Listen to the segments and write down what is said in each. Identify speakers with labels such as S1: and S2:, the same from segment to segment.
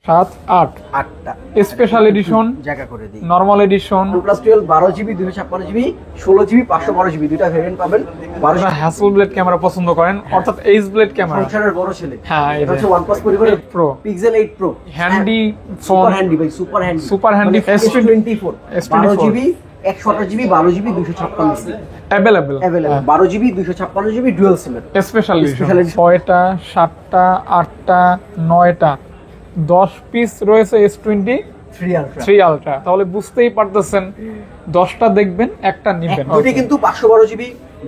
S1: 7 8
S2: 8টা
S1: special edition
S2: জায়গা করে দিই।
S1: Normal addition
S2: OnePlus 12 12GB 256GB 16GB 512GB দুইটা ভেরিয়েন্ট পাবেন। 12
S1: হ্যাসেলব্লেড ক্যামেরা পছন্দ করেন অর্থাৎ এইচ ব্লেড ক্যামেরা
S2: সংসারের বড় ছেলে।
S1: হ্যাঁ,
S2: এটা হচ্ছে OnePlus পরিবারের
S1: Pro
S2: Pixel 8 Pro
S1: handy phone
S2: super handy ভাই, super handy
S1: super handy
S2: S24 12GB 128GB 12GB 256GB
S1: available
S2: 12GB 256GB dual SIM
S1: special
S2: Special
S1: edition 6টা 7টা 8টা 9টা 10 পিস রয়েছে S23 আলট্রা। তাহলে বুঝতেই পারতেছেন 10টা দেখবেন একটা নেবেন।
S2: দুটি কিন্তু 512GB,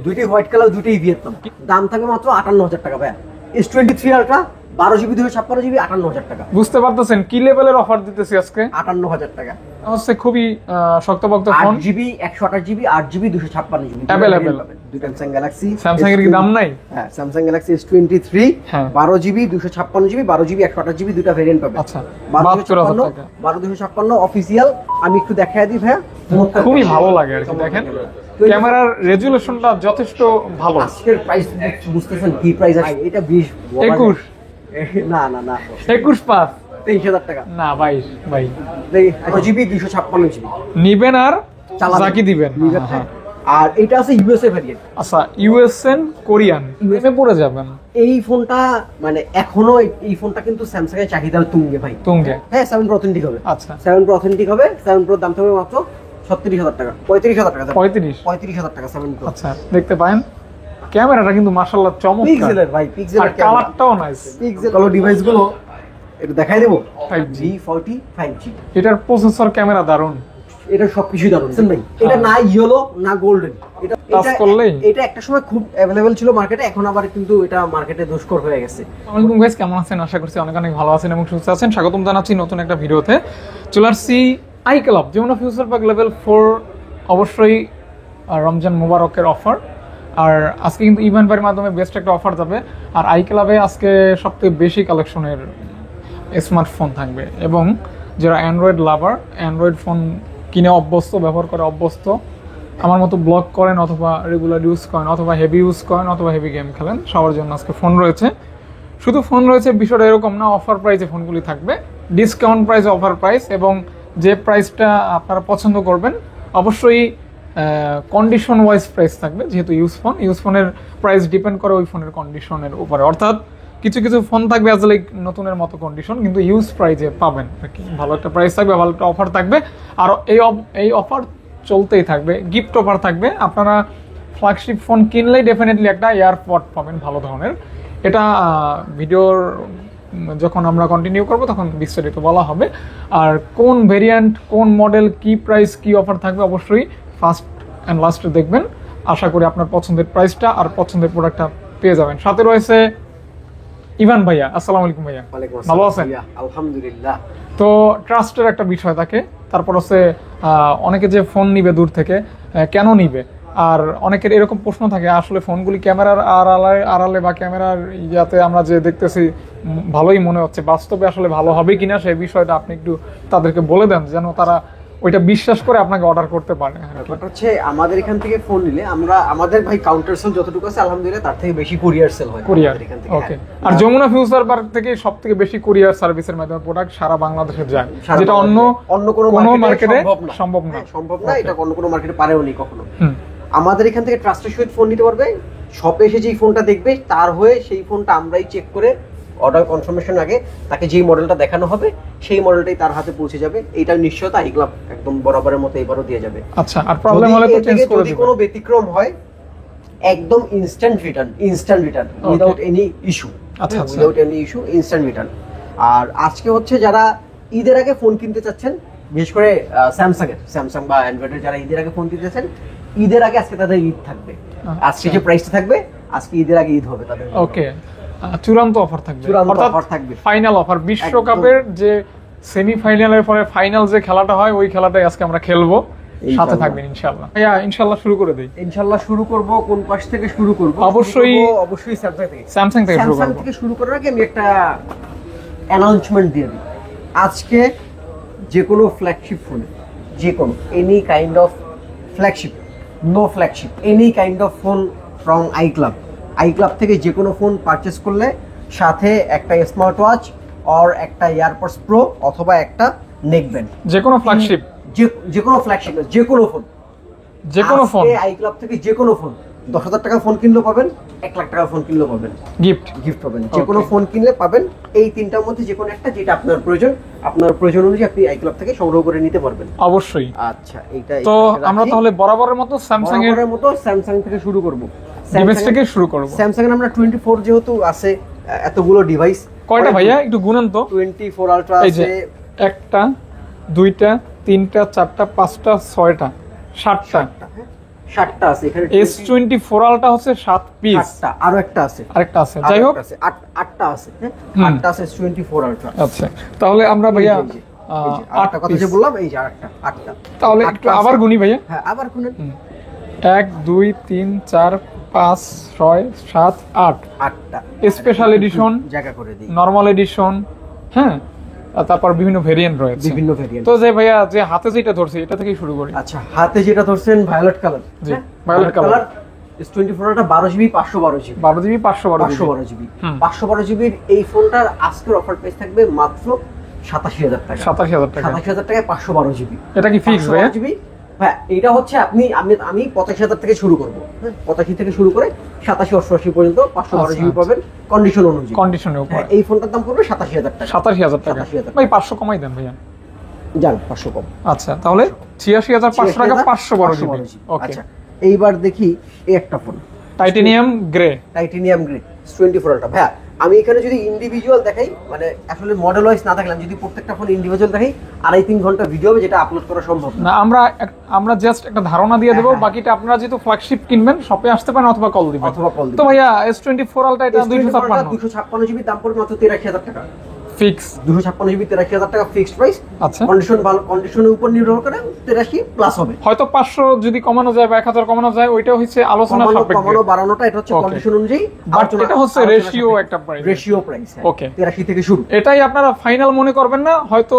S2: দুটি হোয়াইট কালার, দুটি ভিয়েতনাম। দাম থাকবে মাত্র 58000 টাকা ভাই। S23 আলট্রা 12GB 256GB 58000 টাকা।
S1: বুঝতে পারতেছেন কি লেভেলের অফার দিতেছি আজকে?
S2: 58000 টাকা
S1: হচ্ছে খুবই শক্তপোক্ত phone.
S2: 8GB 128GB 8GB 256GB
S1: available
S2: দুটো স্যামসাং গ্যালাক্সি।
S1: স্যামসাং এর কি দাম নাই?
S2: হ্যাঁ, Samsung Galaxy S23 12GB 256GB 12GB 128GB দুটো ভেরিয়েন্ট পাবেন।
S1: আচ্ছা 72000 টাকা
S2: 12256 অফিশিয়াল। আমি একটু দেখায় দিই ভাই,
S1: খুবই ভালো লাগে আর কি। দেখেন ক্যামেরার রেজুলেশনটা যথেষ্ট ভালো।
S2: আজকের প্রাইস বুঝতেছেন কি প্রাইস আছে? এটা 20
S1: 21
S2: না না না
S1: 21 পাস
S2: 23000 টাকা
S1: না 22 ভাই।
S2: 8GB 256GB
S1: নিবেন আর
S2: চালাবেন।
S1: জাকি দিবেন। হ্যাঁ।
S2: আর এটা আছে ইউএসএ ভেরিয়েন্ট।
S1: আচ্ছা ইউএসএন কোরিয়ান এমে পড়ে যাবেন।
S2: এই ফোনটা মানে এখনো এই ফোনটা কিন্তু স্যামসাং এর চাহিদা তুঙ্গে ভাই,
S1: তুঙ্গে।
S2: হ্যাঁ 7 Pro অথেন্টিক হবে।
S1: আচ্ছা
S2: 7 Pro অথেন্টিক হবে। 7 Pro দাম থাকবে মাত্র 37000 টাকা, 35000 টাকা।
S1: 35
S2: টাকা 7 Pro।
S1: আচ্ছা দেখতে পারেন ক্যামেরাটা কিন্তু মাশাআল্লাহ চমৎকার।
S2: পিক্সেলের ভাই,
S1: আর
S2: পিক্সেলের
S1: কালারটাও নাইস।
S2: পিক্সেল কালো ডিভাইস গুলো এটা দেখাই দেবো।
S1: 5G
S2: G40 5G
S1: এটার প্রসেসর ক্যামেরা দারুন।
S2: এটা সবকিছু দারুণ ভাই। এটা না ইয়েলো না গোল্ডেন, এটা
S1: টাচ করলেই
S2: এটা একটা সময় খুব अवेलेबल ছিল মার্কেটে, এখন আবার কিন্তু এটা মার্কেটে দুষ্কর হয়ে গেছে।
S1: আসসালামু গাইস, কেমন আছেন? আশা করছি অনেক অনেক ভালো আছেন এবং সুস্থ আছেন। স্বাগতম জানাচ্ছি নতুন একটা ভিডিওতে। চলে আসছি আই ক্লাব যেমন ফিউচার পার্ক লেভেল 4, অবশ্যই রমজান মোবারকের অফার। আর আজকে কিন্তু ইভেন্ট বারের মাধ্যমে বেস্ট একটা অফার যাবে। আর আই ক্লাবে আজকে সবথেকে বেশি কালেকশনের স্মার্টফোন থাকবে এবং যারা অ্যান্ড্রয়েড লাভার, অ্যান্ড্রয়েড ফোন কিনে অভ্যস্ত, ব্যবহার করে অভ্যস্ত, আমার মতো ব্লগ করেন অথবা রেগুলার ইউজ করেন অথবা হেভি ইউজ করেন অথবা হেভি গেম খেলেন, সবার জন্য আজকে ফোন রয়েছে। শুধু ফোন রয়েছে বিষয়টা এরকম না, অফার প্রাইসে ফোনগুলি থাকবে, ডিসকাউন্ট প্রাইসে অফার প্রাইস, এবং যে প্রাইসটা আপনারা পছন্দ করবেন অবশ্যই কন্ডিশন ওয়াইজ প্রাইস থাকবে। যেহেতু ইউজ ফোনের প্রাইস ডিপেন্ড করে ওই ফোনের কন্ডিশনের উপরে। অর্থাৎ কিছু কিছু ফোন থাকবে অ্যাজ লাইক নতুনের মতো কন্ডিশন, কিন্তু ইউজ প্রাইসে পাবেন আর কি। ভালো একটা প্রাইস থাকবে, ভালো একটা অফার থাকবে। আর এই অফার চলতেই থাকবে। গিফট অফার থাকবে। আপনারা ফ্ল্যাগশিপ ফোন কিনলেই ডেফিনেটলি একটা এয়ারপড পাবেন ভালো ধরনের। এটা ভিডিওর যখন আমরা কন্টিনিউ করবো তখন বিস্তারিত বলা হবে। আর কোন ভেরিয়েন্ট, কোন মডেল, কি প্রাইস, কি অফার থাকবে অবশ্যই ফার্স্ট অ্যান্ড লাস্টে দেখবেন। আশা করি আপনার পছন্দের প্রাইসটা আর পছন্দের প্রোডাক্টটা পেয়ে যাবেন। সাথে রয়েছে ইভান ভাইয়া। আসসালামু আলাইকুম ভাইয়া, ভালো আছেন?
S2: আলহামদুলিল্লাহ।
S1: তো ট্রাস্টের একটা বিষয় থাকে। তারপর হচ্ছে অনেকে যে ফোন নিবে দূর থেকে, কেন নিবে? আর অনেকের এরকম প্রশ্ন থাকে আসলে ফোনগুলি ক্যামেরার আড়ালে বা ক্যামেরার ইয়াতে আমরা যে দেখতেছি ভালোই মনে হচ্ছে, বাস্তবে আসলে ভালো হবে কিনা সেই বিষয়টা আপনি একটু তাদেরকে বলে দেন যেন তারা ওইটা বিশ্বাস করে আপনাকে অর্ডার করতে পারে।
S2: ব্যাপারটা হচ্ছে আমাদের এখান থেকে ফোন নিলে আমাদের ভাই কাউন্টার সেল যতটুকু আছে আলহামদুলিল্লাহ তার থেকে বেশি কুরিয়ার সেল হয়
S1: কুরিয়ার।
S2: এখান থেকে।
S1: ওকে। আর যমুনা ফিউচার পার্ক থেকে সবথেকে বেশি কুরিয়ার সার্ভিসের মাধ্যমে প্রোডাক্ট সারা বাংলাদেশে যায়, যেটা অন্য কোনো মার্কেটে সম্ভব না।
S2: এটা অন্য কোনো মার্কেটে পারেও নি কখনো। আমাদের এখান থেকে ট্রাস্টের সহিত ফোন নিতে পারবে। শপে এসে যেই ফোনটা দেখবে তার হয়ে সেই ফোনটা আমরাই চেক করে অর্ডার কনফার্মেশন আগে তাকে যেই মডেলটা দেখানো হবে সেই মডেলটাই তার হাতে পৌঁছে যাবে। এটা নিশ্চয়তা আইক্লাব একদম বরাবরের মতো এবারও দিয়ে যাবে।
S1: আচ্ছা, আর প্রবলেম হলে তো চেঞ্জ করে
S2: দিবেন। যদি কোনো ব্যতিক্রম হয় একদম instant return without any issue.
S1: আচ্ছা,
S2: without any issue, instant return. আর আজকে হচ্ছে যারা ঈদের আগে ফোন কিনতে চাচ্ছেন, বিশেষ করে স্যামসাং বা অ্যান্ড্রয়েডের যারা ঈদের আগে ফোন কিনতে চাচ্ছেন, ঈদের আগে আজকে তাদের ঈদ থাকবে। আজকে যে প্রাইসটা থাকবে আজকে ঈদের আগে ঈদ হবে তাদের।
S1: ওকে, চূড়ান্ত অফার থাকবে, ফাইনাল অফার। বিশ্বকাপের যে সেমিফাইনালের পরে ফাইনাল যে খেলাটা হয় ওই খেলাটাই আজকে আমরা খেলবো, সাথে থাকবেন ইনশাআল্লাহ। ভাইয়া ইনশাআল্লাহ শুরু করে দেই।
S2: ইনশাআল্লাহ শুরু করব। কোন পাশ থেকে শুরু করব? অবশ্যই স্যামসাং থেকে শুরু করার আগে আমি একটা অ্যানাউন্সমেন্ট দিয়ে দিই। আজকে যে কোনো ফ্ল্যাগশিপ ফোনে, যে কোনো any kind of flagship, no flagship, any kind of phone from I club থেকে যে কোনো ফোন পারচেস করলে সাথে একটা স্মার্ট ওয়াচ আর একটা এয়ারপডস প্রো অথবা একটা নেক ব্যান্ড,
S1: যে কোনো ফ্ল্যাগশিপ,
S2: যে কোনো ফ্ল্যাগশিপ, যে কোনো ফোন,
S1: যে কোনো ফোন
S2: আই ক্লাব থেকে যে কোনো ফোন 10,000 টাকা ফোন কিনলেও পাবেন, 1 লাখ টাকা ফোন কিনলেও পাবেন, গিফট পাবেন। যে কোনো ফোন কিনলে পাবেন এই তিনটার মধ্যে যে কোনো একটা, যেটা আপনার প্রয়োজন অনুযায়ী আপনি আই ক্লাব থেকে সংগ্রহ করে নিতে পারবেন
S1: অবশ্যই।
S2: আচ্ছা, এইটা
S1: তো আমরা তাহলে বরাবরের মতো
S2: স্যামসাং থেকে শুরু করব।
S1: ডিভাইস থেকে শুরু করব।
S2: স্যামসাং এর আমরা 24 যেহেতু আছে, এতগুলো ডিভাইস,
S1: কয়টা ভাইয়া একটু গুনেন তো?
S2: 24 আলট্রা আছে,
S1: একটা, দুইটা, তিনটা, চারটা, পাঁচটা, ছয়টা, সাতটা,
S2: 7টা আছে এখানে।
S1: S24 আলট্রা হচ্ছে 7 পিস,
S2: আরো একটা আছে,
S1: আরেকটা আছে, যাই হোক
S2: 8টা আছে। 8টা আছে S24 আলট্রা।
S1: আচ্ছা, তাহলে আমরা ভাইয়া
S2: 8টা কথা যে বললাম, এই যে 8টা।
S1: তাহলে একটু আবার গুনি ভাইয়া।
S2: হ্যাঁ, আবার গুনেন।
S1: 1 2 3 4 5 6 7 8,
S2: 8টা
S1: স্পেশাল এডিশন,
S2: জায়গা করে দিই,
S1: নরমাল এডিশন, হ্যাঁ, আর তারপর বিভিন্ন ভেরিয়েন্ট রয়েছে,
S2: বিভিন্ন ভেরিয়েন্ট।
S1: তো যে ভাইয়া যে হাতে যেটা ধরছি এটা থেকেই শুরু করি।
S2: আচ্ছা, হাতে যেটা ধরছেন ভায়োলেট কালার।
S1: জি, ভায়োলেট কালার।
S2: S24 টা 12GB 512GB,
S1: 12GB 512GB,
S2: 512GB এই ফোনটার আজকের অফার প্রাইস থাকবে মাত্র 87,000 টাকা।
S1: 87,000 টাকা।
S2: 87,000 টাকায় 512GB।
S1: এটা কি ফিক্স ভাইয়া?
S2: হ্যাঁ, এটা হচ্ছে আমি 85,000 থেকে শুরু করব। হ্যাঁ, 85 থেকে শুরু করে 87 88 পর্যন্ত 512GB পাবেন কন্ডিশন অনুযায়ী।
S1: কন্ডিশনের উপর
S2: এই ফোনটার দাম পড়বে 87,000 টাকা।
S1: 87,000 টাকা। ভাই 500 কমাই দেন ভাইয়া।
S2: জান 500 কম।
S1: আচ্ছা, তাহলে 86,500 টাকা 512GB। ওকে,
S2: আচ্ছা, এইবার দেখি এই একটা ফোন
S1: টাইটেনিয়াম গ্রে।
S2: 24 আলট্রা। ভাইয়া আমি এখানে যদি ইন্ডিভিজুয়াল দেখাই, মানে আসলে মডেল ওয়াইজ না থাকলাম, যদি প্রত্যেকটা ফোন ইন্ডিভিজুয়াল দেখাই 2.5-3 ঘন্টা ভিডিও হবে, যেটা আপলোড করা সম্ভব না।
S1: আমরা জাস্ট একটা ধারণা দিয়ে দেব, বাকিটা আপনারা যেহেতু ফ্ল্যাগশিপ কিনবেন শপে আসতে পারেন অথবা কল দিবেন। তো ভাইয়া S24 আলট্রা এটা
S2: 256GB দাম পড়বে মাত্র 83,000 টাকা
S1: ফিক্স।
S2: 256GB 83,000 টাকা ফিক্সড প্রাইস।
S1: আচ্ছা,
S2: কন্ডিশন ভালো, কন্ডিশনের উপর নির্ভর করে 83 প্লাস হবে।
S1: হয়তো 500 যদি কমানো যায় বা 1000 কমানো যায়, ওইটাও হচ্ছে আলোচনা সাপেক্ষে।
S2: কমানো বাড়ানোটা এটা হচ্ছে কন্ডিশন অনুযায়ী,
S1: বাট এটা হচ্ছে রেশিও একটা প্রাইস,
S2: রেশিও প্রাইস।
S1: ওকে,
S2: 83 থেকে শুরু।
S1: এটাই আপনারা ফাইনাল মনে করবেন না, হয়তো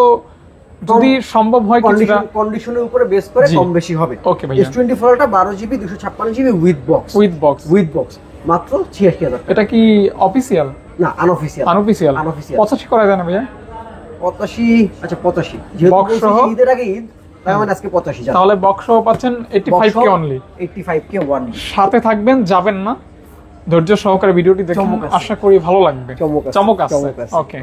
S1: যদি সম্ভব হয় কিছুটা
S2: কন্ডিশনের উপরে বেস করে কম বেশি হবে।
S1: ওকে ভাইয়া।
S2: S24 টা 12GB 256GB উইথ বক্স মাত্র 86,000 টাকা।
S1: এটা কি অফিশিয়াল
S2: না, আনঅফিশিয়াল।
S1: 85 করা যায় না ভাইয়া?
S2: 85, আচ্ছা 85 যেহেতু ঈদের আগে ঈদ, তাই মানে আজকে 85 যাবে।
S1: তাহলে বক্স সহ পাচ্ছেন 85K অনলি।
S2: 85K only.
S1: সাথে থাকবেন, যাবেন না, ধৈর্য সহকারে ভিডিওটি দেখুন, আশা করি ভালো লাগবে। চমক আছে। ওকে,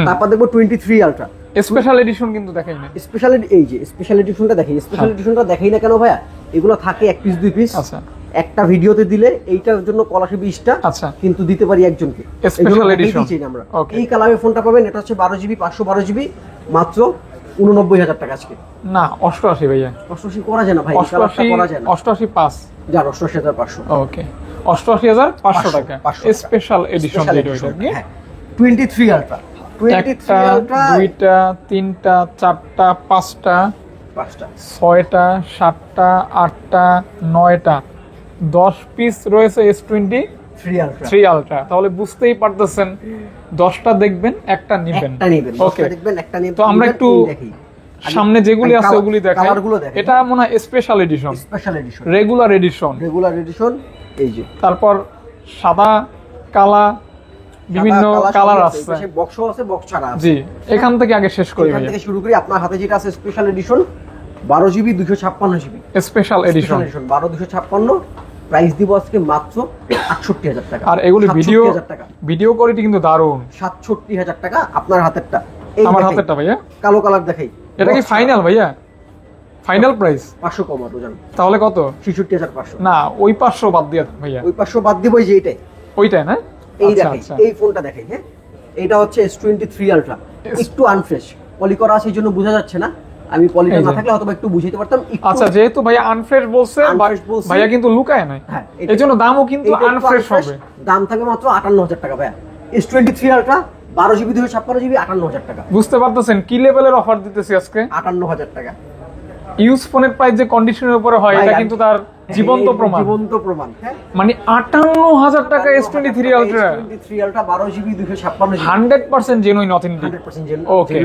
S2: তারপর দেখবো 23 আলট্রা
S1: স্পেশাল এডিশন, কিন্তু দেখাই না
S2: স্পেশাল। এই যে স্পেশাল এডিশনটা দেখি, স্পেশাল এডিশনটা দেখাই না কেন ভাইয়া? এগুলো থাকে 1 পিস 2 পিস।
S1: আচ্ছা,
S2: একটা ভিডিওতে দিলে এইটার জন্য কল আসে 20টা।
S1: আচ্ছা,
S2: কিন্তু দিতে পারি একজনকে
S1: স্পেশাল এডিশন।
S2: এই কালারের ফোনটা পাবেন, এটা হচ্ছে 12GB 512GB মাত্র 89,000 টাকা আজকে।
S1: না, 88 ভাইয়া।
S2: 88 করা যায় না ভাই,
S1: 88
S2: করা যায় না।
S1: 88 পাস,
S2: যার 88,500।
S1: ওকে, 88,500 টাকা স্পেশাল এডিশন যেটা।
S2: হ্যাঁ, 23 আলট্রা। 23 আলট্রা
S1: 2টা 3টা 4টা 5টা 6টা 7টা 8টা 9টা 10 পিস রয়েছে S23 আলট্রা। তাহলে বুঝতেই পারতেছেন, 10টা দেখবেন, একটা নেবেন। ওকে, তো আমরা একটু সামনে যেগুলি আছে ওগুলি দেখাই। এটা মনে হয় স্পেশাল এডিশন, রেগুলার এডিশন,
S2: এই যে।
S1: তারপর সাদা, কালা, বিভিন্ন কালার আছে,
S2: বক্সও আছে, বক্স ছাড়া আছে।
S1: জি, এখান থেকে আগে শেষ করি ভাই।
S2: এখান থেকে শুরু করি। আপনার হাতে যেটা আছে special edition 12GB 256GB
S1: special edition
S2: 12-256, price দিব আজকে মাত্র 68,000 টাকা।
S1: আর এগুলি ভিডিও কোয়ালিটি কিন্তু দারুণ।
S2: 67,000 টাকা আপনার হাতেরটা।
S1: আমার হাতেরটা ভাইয়া
S2: কালো কালার দেখাই।
S1: এটা কি ফাইনাল ভাইয়া? ফাইনাল প্রাইস
S2: 500 কম আর জান।
S1: তাহলে কত?
S2: 66,500।
S1: না, ওই 500 বাদ দিয়া ভাইয়া।
S2: ওই 500 বাদ দিব, এই যে এইটাই।
S1: ওইটাই না?
S2: এই দেখাই, এই ফোনটা দেখাই। হ্যাঁ, এটা হচ্ছে S23 আলট্রা। একটু আনফ্রেশ, পলি করা আছে, এই জন্য বোঝা যাচ্ছে না। আমি পলিটা না থাকলে হয়তো একটু বুঝাইতে পারতাম।
S1: আচ্ছা, যেহেতু ভাইয়া আনফ্রেশ বলছে, ভাইয়া কিন্তু লুকায় নাই, এজন্য দামও কিন্তু আনফ্রেশ হবে।
S2: দাম থাকবে মাত্র 58,000 টাকা ভাইয়া। S23 আলট্রা 12GB 256GB 58,000 টাকা।
S1: বুঝতে পারতেছেন কি লেভেলের অফার দিতেছি আজকে?
S2: 58,000 টাকা।
S1: ইউজ ফোনের প্রাইস যে কন্ডিশনের উপরে হয়, এটা কিন্তু তার জীবন্ত প্রমাণ। হ্যাঁ, মানে 58,000 টাকা S23 ultra.
S2: 12GB 256GB
S1: 100% genuine authentic. ওকে,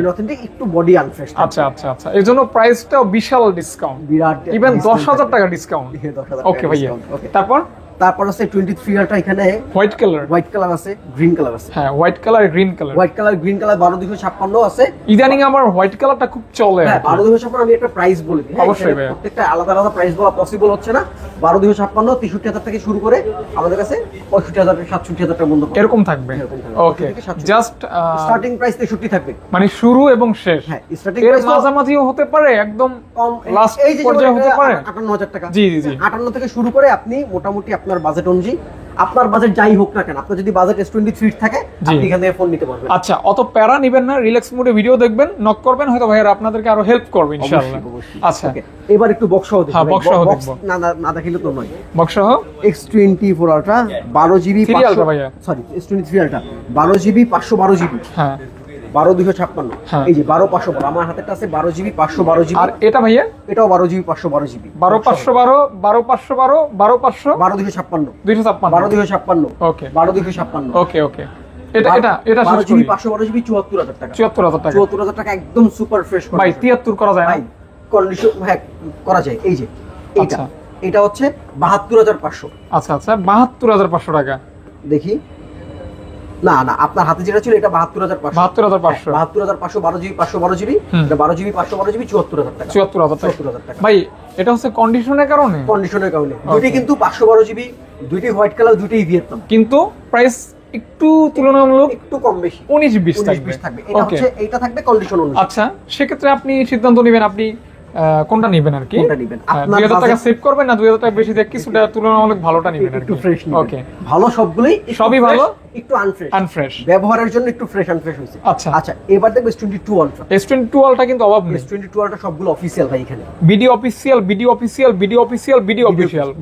S2: একটু বডি আনফ্রেশ।
S1: আচ্ছা, এর জন্য প্রাইসটাও বিশাল ডিসকাউন্ট, বিরাট, ইভেন 10,000 টাকা ডিসকাউন্ট। ওকে ভাইয়া, তারপর
S2: তারপর আছে 23 আলট্রা, এখানে
S1: হোয়াইট কালার
S2: আছে, গ্রিন কালার আছে।
S1: হ্যাঁ, হোয়াইট কালার গ্রিন কালার
S2: 12256 আছে।
S1: ইদানিং আমার হোয়াইট কালারটা খুব চলে।
S2: হ্যাঁ, 12256 আমি একটা প্রাইস বলে দিই।
S1: অবশ্যই ভাই,
S2: প্রত্যেকটা আলাদা আলাদা প্রাইস বলা পসিবল হচ্ছে না। 12256 63000 থেকে শুরু করে আমাদের কাছে 65000 67000 টাকা পর্যন্ত
S1: এরকম থাকবে। ওকে, জাস্ট
S2: স্টার্টিং প্রাইস 63 থাকবে,
S1: মানে শুরু এবং শেষ।
S2: হ্যাঁ, স্টার্টিং
S1: এর
S2: প্রাইস
S1: মাঝামাঝিও হতে পারে, একদম
S2: কম
S1: লাস্ট
S2: এই যে
S1: পর্যায়ে হতে পারে
S2: 58000 টাকা।
S1: জি জি জি,
S2: 58 থেকে শুরু করে আপনি মোটামুটি আপনার বাজেট অনুযায়ী, আপনার বাজেট যাই হোক না কেন, আপনার যদি বাজেট S23 থাকে আপনি এখান থেকে ফোন নিতে পারবেন।
S1: আচ্ছা, অত প্যারা নেবেন না, রিল্যাক্স মোডে ভিডিও দেখবেন, নক করবেন, হয়তো ভাইয়ারা আপনাদেরকে আরো হেল্প করবে ইনশাআল্লাহ। আচ্ছা,
S2: এবার একটু বক্স সহ দেখুন।
S1: হ্যাঁ, বক্স সহ দেখব।
S2: না দেখিলে তো নয়।
S1: বক্স সহ
S2: X24 আলট্রা 12GB
S1: 3 আলট্রা ভাইয়া,
S2: sorry S23 ultra 12GB 512GB।
S1: হ্যাঁ,
S2: 12256। এই যে 12512 আমার হাতেটা আছে, 12GB 512GB।
S1: আর এটা ভাইয়া,
S2: এটাও 12GB 512GB।
S1: 12512 12512 12500
S2: 12256
S1: 256
S2: 12256।
S1: ওকে
S2: 12256।
S1: ওকে ওকে, এটা
S2: 12GB 512GB 74000 টাকা।
S1: 74000 টাকা।
S2: 74000 টাকা একদম সুপার ফ্রেশ।
S1: ভাই 73 করা যায় না?
S2: ভাই কন্ডিশন হ্যাঁ করা যায়। এই যে এটা এটা হচ্ছে 72500।
S1: আচ্ছা আচ্ছা, 72500 টাকা।
S2: দেখি, না আপনার হাতে যেটা ছিল এটা 72500।
S1: 72500
S2: 72500 12GB 512GB। এটা 12GB 512GB 74000 টাকা।
S1: 74000 টাকা। ভাই এটা হচ্ছে কন্ডিশনের কারণে,
S2: দুটি কিন্তু 512GB, দুটি হোয়াইট কালার, দুটি ভিয়েতনাম,
S1: কিন্তু প্রাইস একটু তুলনামূলক
S2: একটু কম বেশি
S1: 19-20 থাকবে।
S2: এটা হচ্ছে এইটা থাকবে কন্ডিশন অনুযায়ী।
S1: আচ্ছা, সেক্ষেত্রে আপনি সিদ্ধান্ত নেবেন আপনি কোনটা নেবেন আর কি।
S2: কোনটা নেবেন?
S1: আপনার 2000 টাকা সেভ করবেন না 2000 টাকা বেশি দিয়ে কিছুটা তুলনামূলক ভালোটা নেবেন আর কি।
S2: একটু ফ্রেশ নেবেন।
S1: ওকে,
S2: ভালো সবগুলোই,
S1: সবই ভালো,
S2: একটু
S1: আনফ্রেশ
S2: ব্যবহারের জন্য একটু ফ্রেশ আনফ্রেশ হইছে। আচ্ছা, এবার দেখবে S22 আলট্রা।
S1: S22 আলট্রা কিন্তু অভাব নেই।
S2: S22 আলট্রা সবগুলো অফিশিয়াল ভাই, এখানে
S1: BD official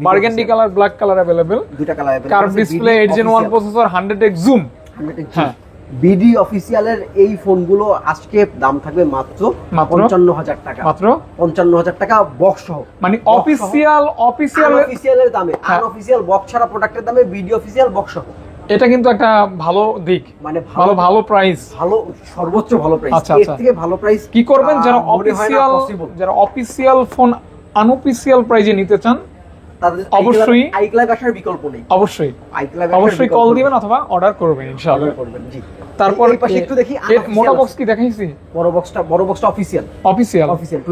S1: burgundy colour, black colour available,
S2: দুটো colour available.
S1: Curve display, 8 Gen 1 processor, 100x zoom.
S2: হ্যাঁ, বিডি অফিশিয়ালের এই ফোনগুলো আজকে দাম থাকবে মাত্র 55000 টাকা।
S1: মাত্র
S2: 55000 টাকা বক্স সহ,
S1: মানে অফিশিয়ালের
S2: দামে। আনঅফিশিয়াল বক্স ছাড়া প্রোডাক্টের দামে বিডি অফিশিয়াল বক্স সহ।
S1: এটা কিন্তু একটা ভালো দিক,
S2: মানে
S1: ভালো প্রাইস,
S2: ভালো সর্বোচ্চ ভালো প্রাইস।
S1: আচ্ছা,
S2: এর থেকে ভালো প্রাইস
S1: কি করবেন? যারা অফিশিয়াল ফোন আনঅফিশিয়াল প্রাইজে নিতে চান
S2: তাদের
S1: অবশ্যই
S2: আইক্লাব আসার বিকল্প নেই।
S1: অবশ্যই কল দিবেন অথবা অর্ডার করবেন ইনশাআল্লাহ।
S2: জি,
S1: তারপর
S2: এই পাশে একটু দেখি
S1: মোটা বক্স কি দেখাইছি?
S2: বড় বক্সটা অফিশিয়াল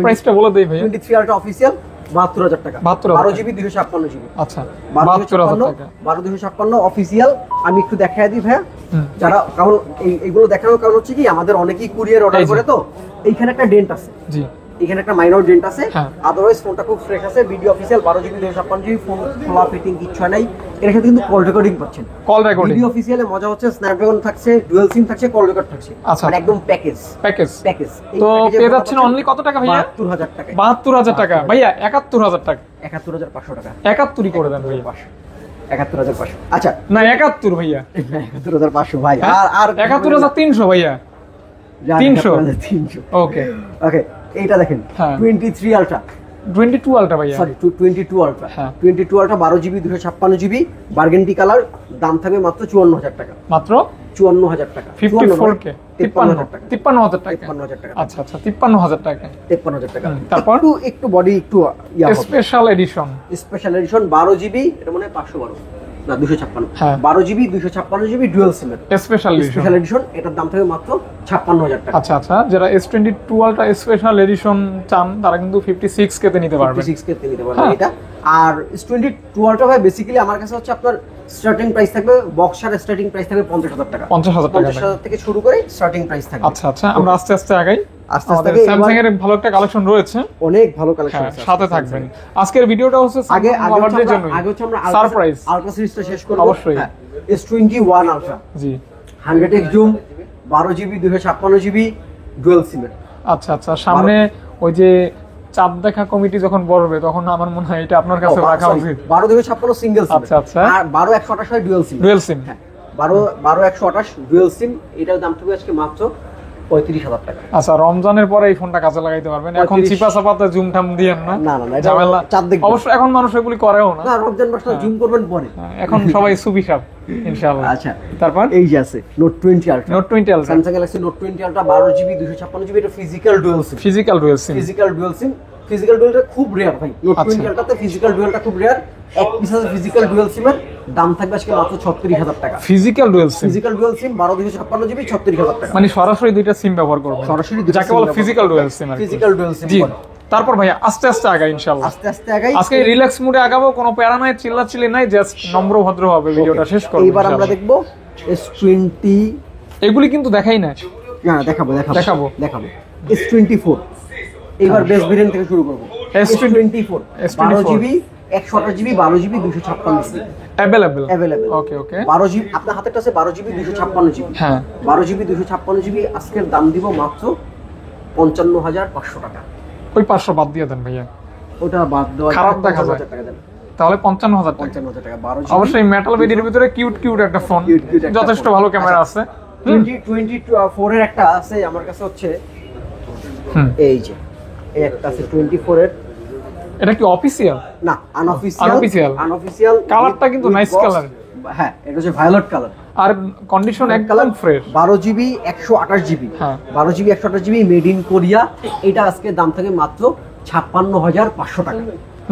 S1: প্রাইসটা বলে দেই ভাই।
S2: 23 আলট্রা অফিশিয়াল 72000 টাকা। 12GB 256GB।
S1: আচ্ছা, 72000 টাকা।
S2: 12256 অফিশিয়াল। আমি একটু দেখায় দিই ভাই, যারা কারণ এইগুলো দেখানোর কারণ হচ্ছে কি, আমাদের অনেকেই কুরিয়ার অর্ডার করে, তো এইখানে একটা ডেন্ট আছে। জি, এখানে একটা মাইনর ডেন্ট আছে। আদারওয়াইজ ফোনটা খুব ফ্রেশ আছে। Video official 12GB 256GB phone, খোলা ফিটিং কিচ্ছু নাই। এর সাথে কিন্তু কল রেকর্ডিং পাচ্ছেন। ভিডিও অফিশিয়ালে মজা হচ্ছে স্ন্যাপড্রাগন থাকছে, ডুয়াল সিম থাকছে, কল রেকর্ড থাকছে। মানে একদম প্যাকেজ।
S1: তো পেয়ে যাচ্ছেন অনলি কত টাকা ভাইয়া?
S2: 72000 টাকা।
S1: 72000 টাকা ভাইয়া, 71000 টাকা।
S2: 71500 টাকা।
S1: 71 করে দেন ভাইয়া।
S2: 71500। আচ্ছা,
S1: না 71 ভাইয়া,
S2: 71500 ভাই। আর
S1: 71300 ভাইয়া, 300। ওকে,
S2: এইটা দেখেন 23 আলট্রা,
S1: 22 আলট্রা ভাইয়া,
S2: sorry 22 ultra. 22 ultra 12GB 256GB burgundy colour, দাম থাকবে মাত্র 54000 টাকা।
S1: মাত্র
S2: 54000 টাকা।
S1: 54K 53000 টাকা।
S2: 53000 টাকা।
S1: আচ্ছা আচ্ছা, 53000 টাকা।
S2: 53000 টাকা।
S1: তারপর
S2: একটু বডি একটু
S1: স্পেশাল এডিশন
S2: 12GB, এটা মানে 512 না 256। 12GB 256GB dual SIM
S1: special
S2: edition, এটার দাম থাকবে মাত্র 56000 টাকা।
S1: আচ্ছা আচ্ছা, যারা S22 আলট্রা স্পেশাল এডিশন চান তারা কিন্তু 56K তে নিতে পারবে।
S2: 56K তে নিতে পারবে এটা। আর S22 আলট্রা ভাই বেসিক্যালি আমার কাছে হচ্ছে আপনার স্টার্টিং প্রাইস থাকবে, বক্সার স্টার্টিং প্রাইস থাকবে 50000 টাকা।
S1: 50000
S2: থেকে শুরু করে স্টার্টিং প্রাইস থাকবে।
S1: আচ্ছা আচ্ছা, আমরা আস্তে আস্তে আগাই। স্যামসাং এর ভালো একটা কালেকশন রয়েছে,
S2: অনেক ভালো কালেকশন আছে,
S1: সাথে থাকবেন। আজকের ভিডিওটা হচ্ছে
S2: আগে হচ্ছে আমরা
S1: সারপ্রাইজ
S2: আলট্রা সিরিজটা শেষ করব।
S1: অবশ্যই
S2: S21 ultra, G 100x zoom, 12GB 256GB dual SIM.
S1: আচ্ছা আচ্ছা, সামনে ওই যে চাঁদ দেখা কমিটি যখন বলবে তখন আমার মনে হয় এটা আপনার কাছে রাখা উচিত।
S2: 12/256 সিঙ্গেল সিম।
S1: আচ্ছা আচ্ছা,
S2: আর 12/128 হয় ডুয়াল সিম। হ্যাঁ, 12/128 ডুয়াল সিম। এটার দাম থাকবে আজকে মাত্র 35000 টাকা।
S1: আচ্ছা, রমজানের পরে এই ফোনটা কাজে লাগাইতে পারবেন। এখন চিপা চাপাতে জুম টাম দিয়েন না, না ঝামেলা। অবশ্য এখন মানুষ এগুলি করেও না,
S2: রমজান মাসে জুম করবেন পরে।
S1: এখন সবাই সুবি সাপ ইনশাআল্লাহ।
S2: আচ্ছা, তারপর এই যে আছে note 20 ultra. Samsung Galaxy note 20 ultra 12GB 256GB, এটা ফিজিক্যাল ডুয়াল সিম। ফিজিক্যাল ডুয়ালটা খুব রেয়ার ভাই। নোট 20 আলট্রাতে ফিজিক্যাল ডুয়ালটা খুব রেয়ার। এক পিস আছে ফিজিক্যাল ডুয়াল সিমের, দাম থাকবে আজকে মাত্র 36,000 টাকা।
S1: Physical dual SIM,
S2: physical dual SIM 12 GB 36,000 টাকা।
S1: মানে সরাসরি দুইটা সিম ব্যবহার করবেন,
S2: সরাসরি
S1: যাকে বলে physical dual SIM.
S2: Physical dual SIM.
S1: জি, তারপর ভাইয়া আস্তে আস্তে আগাই ইনশাআল্লাহ,
S2: আস্তে আস্তে আগাই।
S1: আজকে রিল্যাক্স মুডে আগাবো, কোনো প্যারা নাই, চিল্লাচিল্লি নাই, জাস্ট নম্র ভদ্র হবে ভিডিওটা শেষ করব।
S2: এবার আমরা দেখব S20।
S1: এগুলি কিন্তু দেখাই না,
S2: না দেখাবো S24। এবার বেস ভেরিয়েন্ট থেকে শুরু করব। S24 12 GB 128 GB 12 GB 256 GB
S1: available.
S2: ওকে 12 GB আপনার হাতেটা আছে 12 GB 256 GB।
S1: হ্যাঁ
S2: 12 GB 256 GB আজকের দাম দিব মাত্র 55,500 টাকা।
S1: ওই 500 বাদ দিয়ে দেন ভাইয়া,
S2: ওটা বাদ দেওয়া
S1: খারাপ দেখা যায়, তাহলে 55,000 টাকা।
S2: 55,000 টাকা 12 GB।
S1: অবশ্যই মেটাল বডির ভিতরে কিউট একটা ফোন, যথেষ্ট ভালো ক্যামেরা আছে।
S2: 24 এর একটা আছে আমার কাছে, হচ্ছে এই যে এই একটা আছে 24 এর।
S1: এটা কি অফিশিয়াল?
S2: না, আনঅফিশিয়াল।
S1: কালারটা কিন্তু নাইস কালার।
S2: হ্যাঁ, এটা হচ্ছে ভায়োলেট কালার,
S1: আর কন্ডিশন একদম ফ্রেশ।
S2: 12 GB 128 GB।
S1: হ্যাঁ
S2: 12 GB 128 GB made in Korea. এটা আজকে দাম থাকে মাত্র 56,500 টাকা।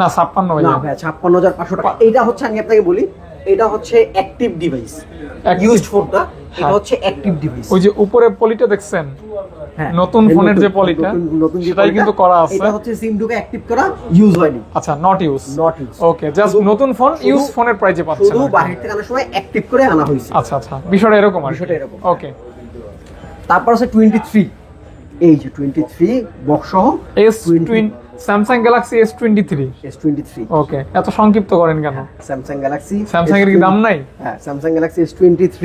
S1: না 56
S2: না ভাই, 56,500 টাকা। এটা হচ্ছে, আমি আপনাকে বলি, এটা হচ্ছে active device, used for the. এটা হচ্ছে অ্যাক্টিভ ডিভাইস।
S1: ওই যে উপরে পলিটা দেখছেন, নতুন ফোনের যে পলিটা, সেটাই কিন্তু করা আছে।
S2: এটা হচ্ছে সিম ঢুকে অ্যাক্টিভ করা, ইউজ হয়নি।
S1: আচ্ছা, নট ইউজ। ওকে, জাস্ট নতুন ফোন, ইউজ ফোনের প্রাইসে পাচ্ছেন,
S2: শুধু বাইরে থেকে আনার সময় অ্যাক্টিভ করে আনা হয়েছে।
S1: আচ্ছা, বিষয়টা এরকম। ওকে,
S2: তারপর আছে 23। এই যে 23 বক্স সহ
S1: S20 স্যামসাং গ্যালাক্সি S23। ওকে, এত সংক্ষিপ্ত করেন কেন?
S2: স্যামসাং গ্যালাক্সি,
S1: স্যামসাং এর কি দাম নাই?
S2: হ্যাঁ, Samsung Galaxy S23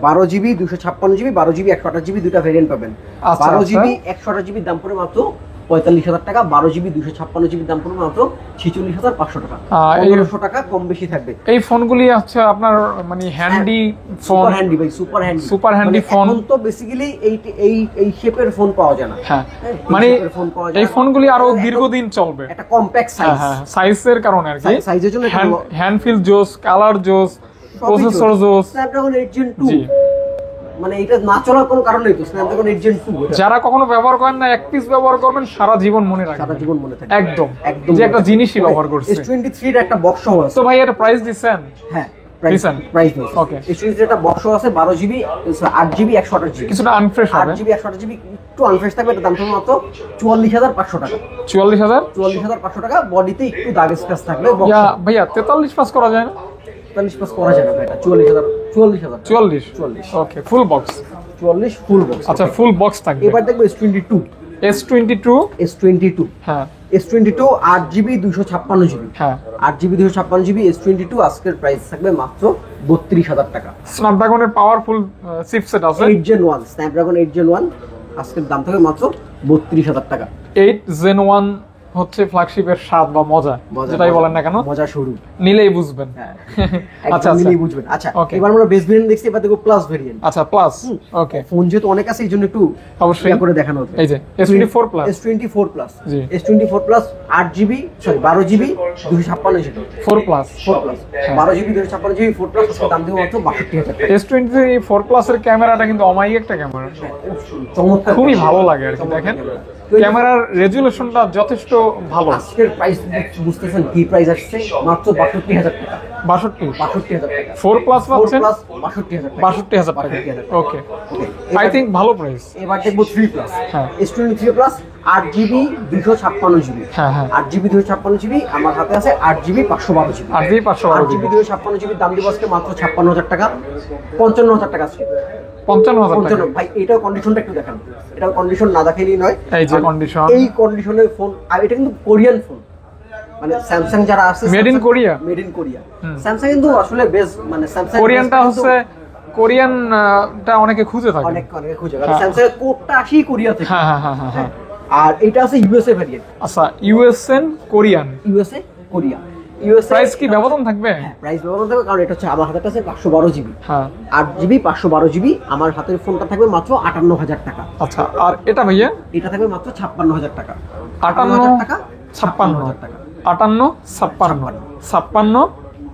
S2: 12 GB 256 GB 12 GB 128 GB দুটো ভেরিয়েন্ট পাবেন। 12 GB 128 GB দাম পড়ে মাত্র 45,000 টাকা। 12 GB 256 GB দাম পড়বে মাত্র 46,500 টাকা। 1500 টাকা কম বেশি থাকবে।
S1: এই ফোনগুলি আছে আপনার মানে handy phone, super handy phone.
S2: এখন তো বেসিক্যালি এই শেপের ফোন পাওয়া যায় না।
S1: হ্যাঁ, মানে এই ফোনগুলি আরো দীর্ঘদিন চলবে।
S2: একটা কম্প্যাক্ট সাইজ,
S1: সাইজের কারণে আর কি,
S2: সাইজের জন্য
S1: হ্যান্ড ফিল জোস, কালার জোস, প্রসেসর জোস।
S2: স্ন্যাপড্রাগন 8 Gen 2, মানে এটা না চলার কোনো কারণ নেই তো। স্ন্যাপড্রাগন 8 Gen 2
S1: যারা কখনো ব্যবহার করেন না, এক পিস ব্যবহার করবেন, সারা জীবন মনে রাখবেন,
S2: সারা জীবন মনে থাকবে।
S1: একদম যে একটা জিনিসই ব্যবহার করছে।
S2: S23 এর একটা বক্স আছে
S1: তো ভাই, এর প্রাইস দিবেন?
S2: হ্যাঁ,
S1: প্রাইস
S2: ওকে। S23 এর একটা বক্স আছে 12 GB 8 GB 128 GB,
S1: কিছুটা আনফ্রেশ হবে।
S2: 8 GB 128 GB একটু আনফ্রেশ থাকবে। এটা দাম পড়বে মাত্র 44,500 টাকা। 44,500 টাকা। বডিতে একটু দাগ স্ক্র্যাচ থাকবে।
S1: ভাইয়া 43 পাস করা যায় না?
S2: 43 পাস করা যায় না ভাই, এটা 44,000।
S1: ওকে, ফুল বক্স
S2: 44 ফুল বক্স।
S1: আচ্ছা, ফুল বক্স থাকবে।
S2: এবার দেখবো S22।
S1: হ্যাঁ,
S2: S22 8 GB 256 GB।
S1: হ্যাঁ,
S2: 8 GB 256 GB S22 আজকের প্রাইস থাকবে মাত্র 32,000 টাকা।
S1: স্ন্যাপড্রাগনের পাওয়ারফুল চিপসেট আছে
S2: 8 Gen 1, স্ন্যাপড্রাগন 8 Gen 1 আজকের দাম থাকবে মাত্র 32,000 টাকা।
S1: 8 Gen 1 হচ্ছে ফ্ল্যাগশিপের স্বাদ বা মজা, যেটাই বলেন না কেন,
S2: মজা শুরু
S1: নিলেই বুঝবেন।
S2: আচ্ছা, নিলেই বুঝবেন। আচ্ছা, এবার আমরা বেস ভেরিয়েন্ট দেখছি, এবার দেখো প্লাস ভেরিয়েন্ট।
S1: আচ্ছা, প্লাস। ওকে,
S2: ফোন যেহেতু অনেক আছে, এইজন্য একটু
S1: অবশ্যই
S2: করে দেখানো হচ্ছে।
S1: এই যে S24 প্লাস।
S2: জি, S24 plus 8 GB 12 GB 256 GB
S1: 4 plus
S2: 12 GB 256 GB 4 plus দাম দেবো মাত্র 62,000 টাকা।
S1: S24 প্লাস এর ক্যামেরাটা কিন্তু অমায়িক একটা ক্যামেরা,
S2: চমৎকার,
S1: খুবই ভালো লাগে আর কি। দেখেন ক্যামেরার রেজুলেশনটা যথেষ্ট ভালো।
S2: আজকের প্রাইস বুঝতেছেন কি প্রাইস আসছে? মাত্র 62,000 টাকা। 62,000 টাকা
S1: 4 প্লাস পাচ্ছেন
S2: 62,000 টাকা।
S1: ওকে, আই থিংক ভালো প্রাইস।
S2: এবার দেখবো 3 প্লাস।
S1: হ্যাঁ,
S2: S23 প্লাস 8 GB 256 GB।
S1: হ্যাঁ,
S2: 8 GB 256 GB আমার হাতে আছে। 8 GB 512 GB।
S1: 8 GB
S2: 256 GB দাম দিব আজকে মাত্র 56,000 টাকা। 55,000 টাকা আজকে।
S1: 55,000 টাকা।
S2: ভাই, এটাও কন্ডিশনটা একটু দেখান। এটাও কন্ডিশন না দেখাইলেই নয়।
S1: এই যে কন্ডিশন,
S2: এই কন্ডিশনের ফোন। আর এটা কিন্তু কোরিয়ান ফোন, মানে স্যামসাং যারা আছে
S1: মেড ইন কোরিয়া।
S2: স্যামসাং কিন্তু আসলে বেস, মানে স্যামসাং
S1: কোরিয়ানটা হচ্ছে কোরিয়ানটা অনেকে খুঁজে থাকে,
S2: অনেকে খুঁজে, কারণ স্যামসাং এর কোডটা আসি কোরিয়া থেকে।
S1: হ্যাঁ।
S2: আর এটা আছে ইউএসএ ভেরিয়েন্ট।
S1: আচ্ছা, ইউএসএন কোরিয়ান,
S2: কোরিয়া।
S1: প্রাইস কি ব্যবধান থাকবে?
S2: প্রাইস ব্যবধান থাকবে, কারণ এটা হচ্ছে আমার হাতে আছে 512 GB।
S1: হ্যাঁ,
S2: 8 GB 512 GB আমার হাতের ফোনটা থাকবে মাত্র 58,000 টাকা।
S1: আচ্ছা, আর এটা ভাইয়া?
S2: এটা থাকবে মাত্র 56,000 টাকা।
S1: 58,000
S2: টাকা,
S1: 56,000 টাকা। 58 56 56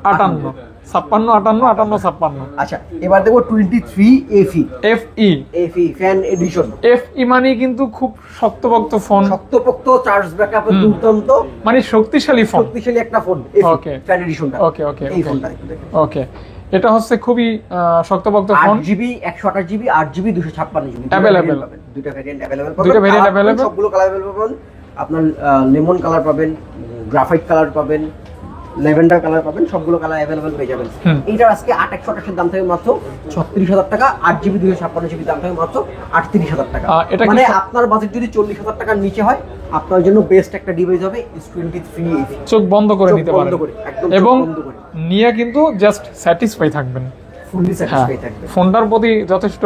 S1: 58 56 58 58
S2: আচ্ছা এবার দেখো 23 FE ফ্যান এডিশন।
S1: FE মানে কিন্তু খুব শক্তপোক্ত ফোন,
S2: শক্তপোক্ত, চার্জ ব্যাকআপ দুর্দান্ত,
S1: মানে শক্তিশালী ফোন,
S2: শক্তিশালী একটা ফোন।
S1: ওকে
S2: ফ্যান এডিশনটা
S1: ওকে ওকে
S2: এই ফোনটা
S1: ওকে। এটা হচ্ছে খুবই শক্তপোক্ত phone,
S2: 8GB 128GB 8GB 256GB
S1: available,
S2: দুটো ভেরিয়েন্ট अवेलेबल
S1: দুটো ভেরিয়েন্ট अवेलेबल,
S2: সবগুলো কালার अवेलेबल পাবেন। আপনার লেমন কালার পাবেন, গ্রাফাইট কালার পাবেন, ল্যাভেন্ডার কালার পাবেন, সবগুলো কালার अवेलेबल পেয়ে যাবেন। এইটার আজকে 8128 এর দাম থাকে মাত্র 36000 টাকা, 8GB 256GB দাম থাকে মাত্র 38000 টাকা। মানে আপনার বাজেট যদি 40000 টাকার নিচে হয় আপনার জন্য বেস্ট একটা ডিভাইস হবে S23 FE।
S1: চোখ বন্ধ করে নিতে পারেন এবং নিয়ে কিন্তু জাস্ট স্যাটিসফাই থাকবেন,
S2: ফুললি স্যাটিসফাই থাকবেন,
S1: ফোনটার প্রতি যথেষ্ট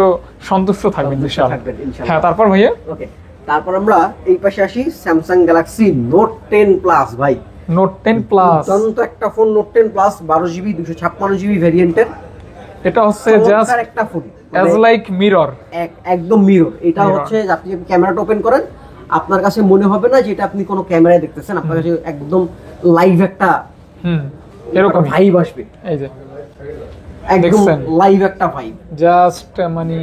S1: সন্তুষ্ট থাকবেন ইনশাআল্লাহ। হ্যাঁ তারপর ভাইয়া
S2: ওকে, তারপর আমরা এই পাশে আসি স্যামসাং গ্যালাক্সি নোট 10 প্লাস। ভাই
S1: নোট 10 প্লাস
S2: দুর্দান্ত একটা phone, note 10 plus 12GB 256GB ভেরিয়েন্টের।
S1: এটা হচ্ছে জাস্ট
S2: একটা ফোন
S1: অ্যাজ লাইক মিরর,
S2: একদম মিরর। এটা হচ্ছে আপনি ক্যামেরাটা ওপেন করেন আপনার কাছে মনে হবে না যে এটা আপনি কোনো ক্যামেরায় দেখতেছেন, আপনার কাছে একদম লাইভ একটা
S1: এরকম
S2: ভাইব আসবে।
S1: এই যে
S2: একদম লাইভ একটা ভাইব,
S1: জাস্ট মানে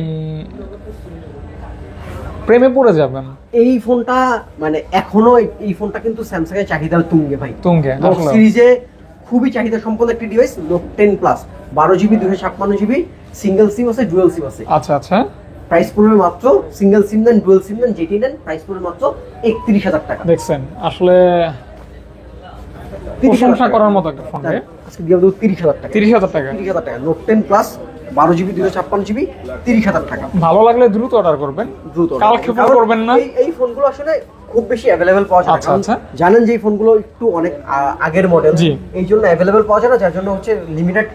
S1: প্রেমে পড়ে যাবেন।
S2: এই ফোনটা মানে এখনো এই ফোনটা কিন্তু স্যামসাং এর চাহিদার তুঙ্গে ভাই,
S1: তুঙ্গে।
S2: নোট সিরিজে খুবই চাহিদা সম্পন্ন একটি device note 10 plus 12GB 256GB, single SIM আছে, ডুয়াল সিম আছে।
S1: আচ্ছা আচ্ছা,
S2: প্রাইস পড়বে মাত্র, সিঙ্গেল সিম নেন, ডুয়াল সিম নেন, যেটি নেন প্রাইস পড়বে মাত্র 31000 টাকা।
S1: দেখছেন আসলে প্রশংসা করার মতো একটা ফোন।
S2: আজকে দিয়ে দেব 30000 টাকা,
S1: 30000 টাকা,
S2: 30000 টাকা নোট 10 প্লাস 12GB 256GB 30000 টাকা।
S1: ভালো লাগলে দ্রুত অর্ডার করবেন,
S2: দ্রুত
S1: কালক্ষেপণ করবেন না।
S2: এই ফোনগুলো আসলে খুব বেশি अवेलेबल পাওয়া যায় না।
S1: আচ্ছা
S2: জানেন যে এই ফোনগুলো একটু অনেক আগের মডেল, এই জন্য अवेलेबल পাওয়া যায় না, যার জন্য হচ্ছে লিমিটেড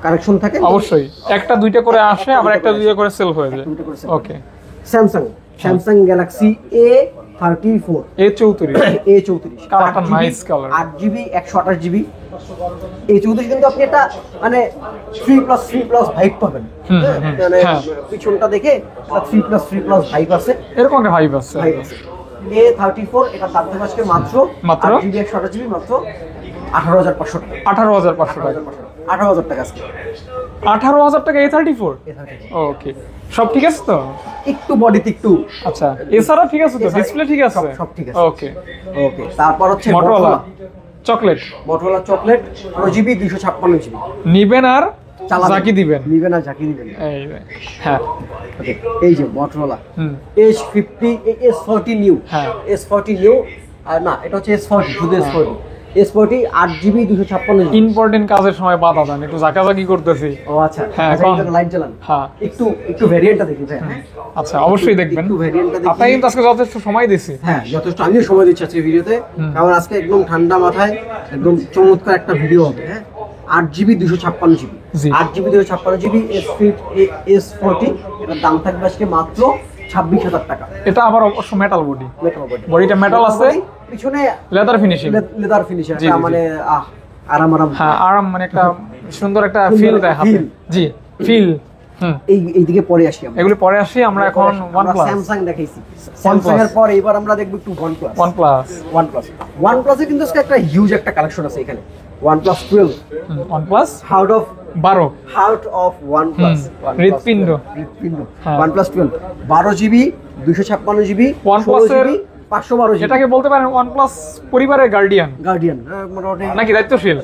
S2: কালেকশন থাকে।
S1: অবশ্যই একটা দুইটা করে আসে, আবার একটা দুইটা করে সেল হয়ে যায়। ওকে,
S2: স্যামসাং গ্যালাক্সি A34 A34
S1: কালারটা nice colour,
S2: 8GB 128GB। A34 কিন্তু আপনি এটা মানে 3+3+ ভাইব পাবেন, মানে পিছনটা দেখে 3+3+ ভাইব আছে,
S1: এরকম একটা ভাইব আছে।
S2: A34 এটা দাম থাকবে আজকে মাত্র 8GB 128GB মাত্র 18500 টাকা,
S1: 18500 টাকা,
S2: 18000 টাকা আজকে,
S1: 18000 টাকা A34। ওকে, সব ঠিক আছে তো?
S2: একটু বডিতে একটু,
S1: আচ্ছা এছাড়া ঠিক আছে তো? ডিসপ্লে ঠিক আছে?
S2: সব ঠিক আছে।
S1: ওকে
S2: ওকে, তারপর হচ্ছে
S1: মোটরোলা চকলেট,
S2: 12GB 256GB
S1: নিবেন আর জাকি দিবেন, এই হ্যাঁ
S2: এই যে Motorola S50 S40 new, S40 new, আর না এটা হচ্ছে S40, শুধু S40 8GB 256GB।
S1: ইম্পর্টেন্ট কাজের সময় বাধা দেন, একটু জাকাজাকি করতেছি।
S2: ও আচ্ছা,
S1: হ্যাঁ
S2: লাইট জ্বালান,
S1: হ্যাঁ
S2: একটু ভেরিয়েন্টটা দেখি ভাই।
S1: আচ্ছা অবশ্যই দেখবেন,
S2: একটু ভেরিয়েন্টটা দেখি।
S1: আপনি কিন্তু আজকে যথেষ্ট সময় দিছি।
S2: হ্যাঁ যথেষ্ট, আমিও সময় দিচ্ছি আজকে ভিডিওতে, কারণ আজকে একদম ঠান্ডা মাথায় একদম চমৎকার একটা ভিডিও হবে। হ্যাঁ 8GB 256GB, 8GB 256GB S40, এটার দাম থাকবে আজকে মাত্র 26000 টাকা।
S1: এটা আবার অবশ্য মেটাল বডি, বডিটা মেটাল আছে, পিছনে লেদার ফিনিশিং,
S2: এটা মানে আরাম,
S1: হ্যাঁ আরাম, মানে একটা সুন্দর একটা ফিল দেয় হাতে। জি ফিল।
S2: এইদিকে পরে আসি আমরা,
S1: এগুলো পরে আসি আমরা। এখন OnePlus,
S2: স্যামসাং দেখাইছি, স্যামসাং এর পর এবার আমরা দেখব একটু OnePlus এর কিন্তু একটা হিউজ একটা কালেকশন আছে এখানে। OnePlus 12,
S1: OnePlus
S2: heart of
S1: 12,
S2: heart of OnePlus,
S1: হৃৎপিণ্ড
S2: OnePlus 12 12GB 256GB,
S1: OnePlus এর
S2: 512GB,
S1: এটাকে বলতে পারেন OnePlus পরিবারের গার্ডিয়ান,
S2: মোটামুটি
S1: নাকি দায়িত্বশীল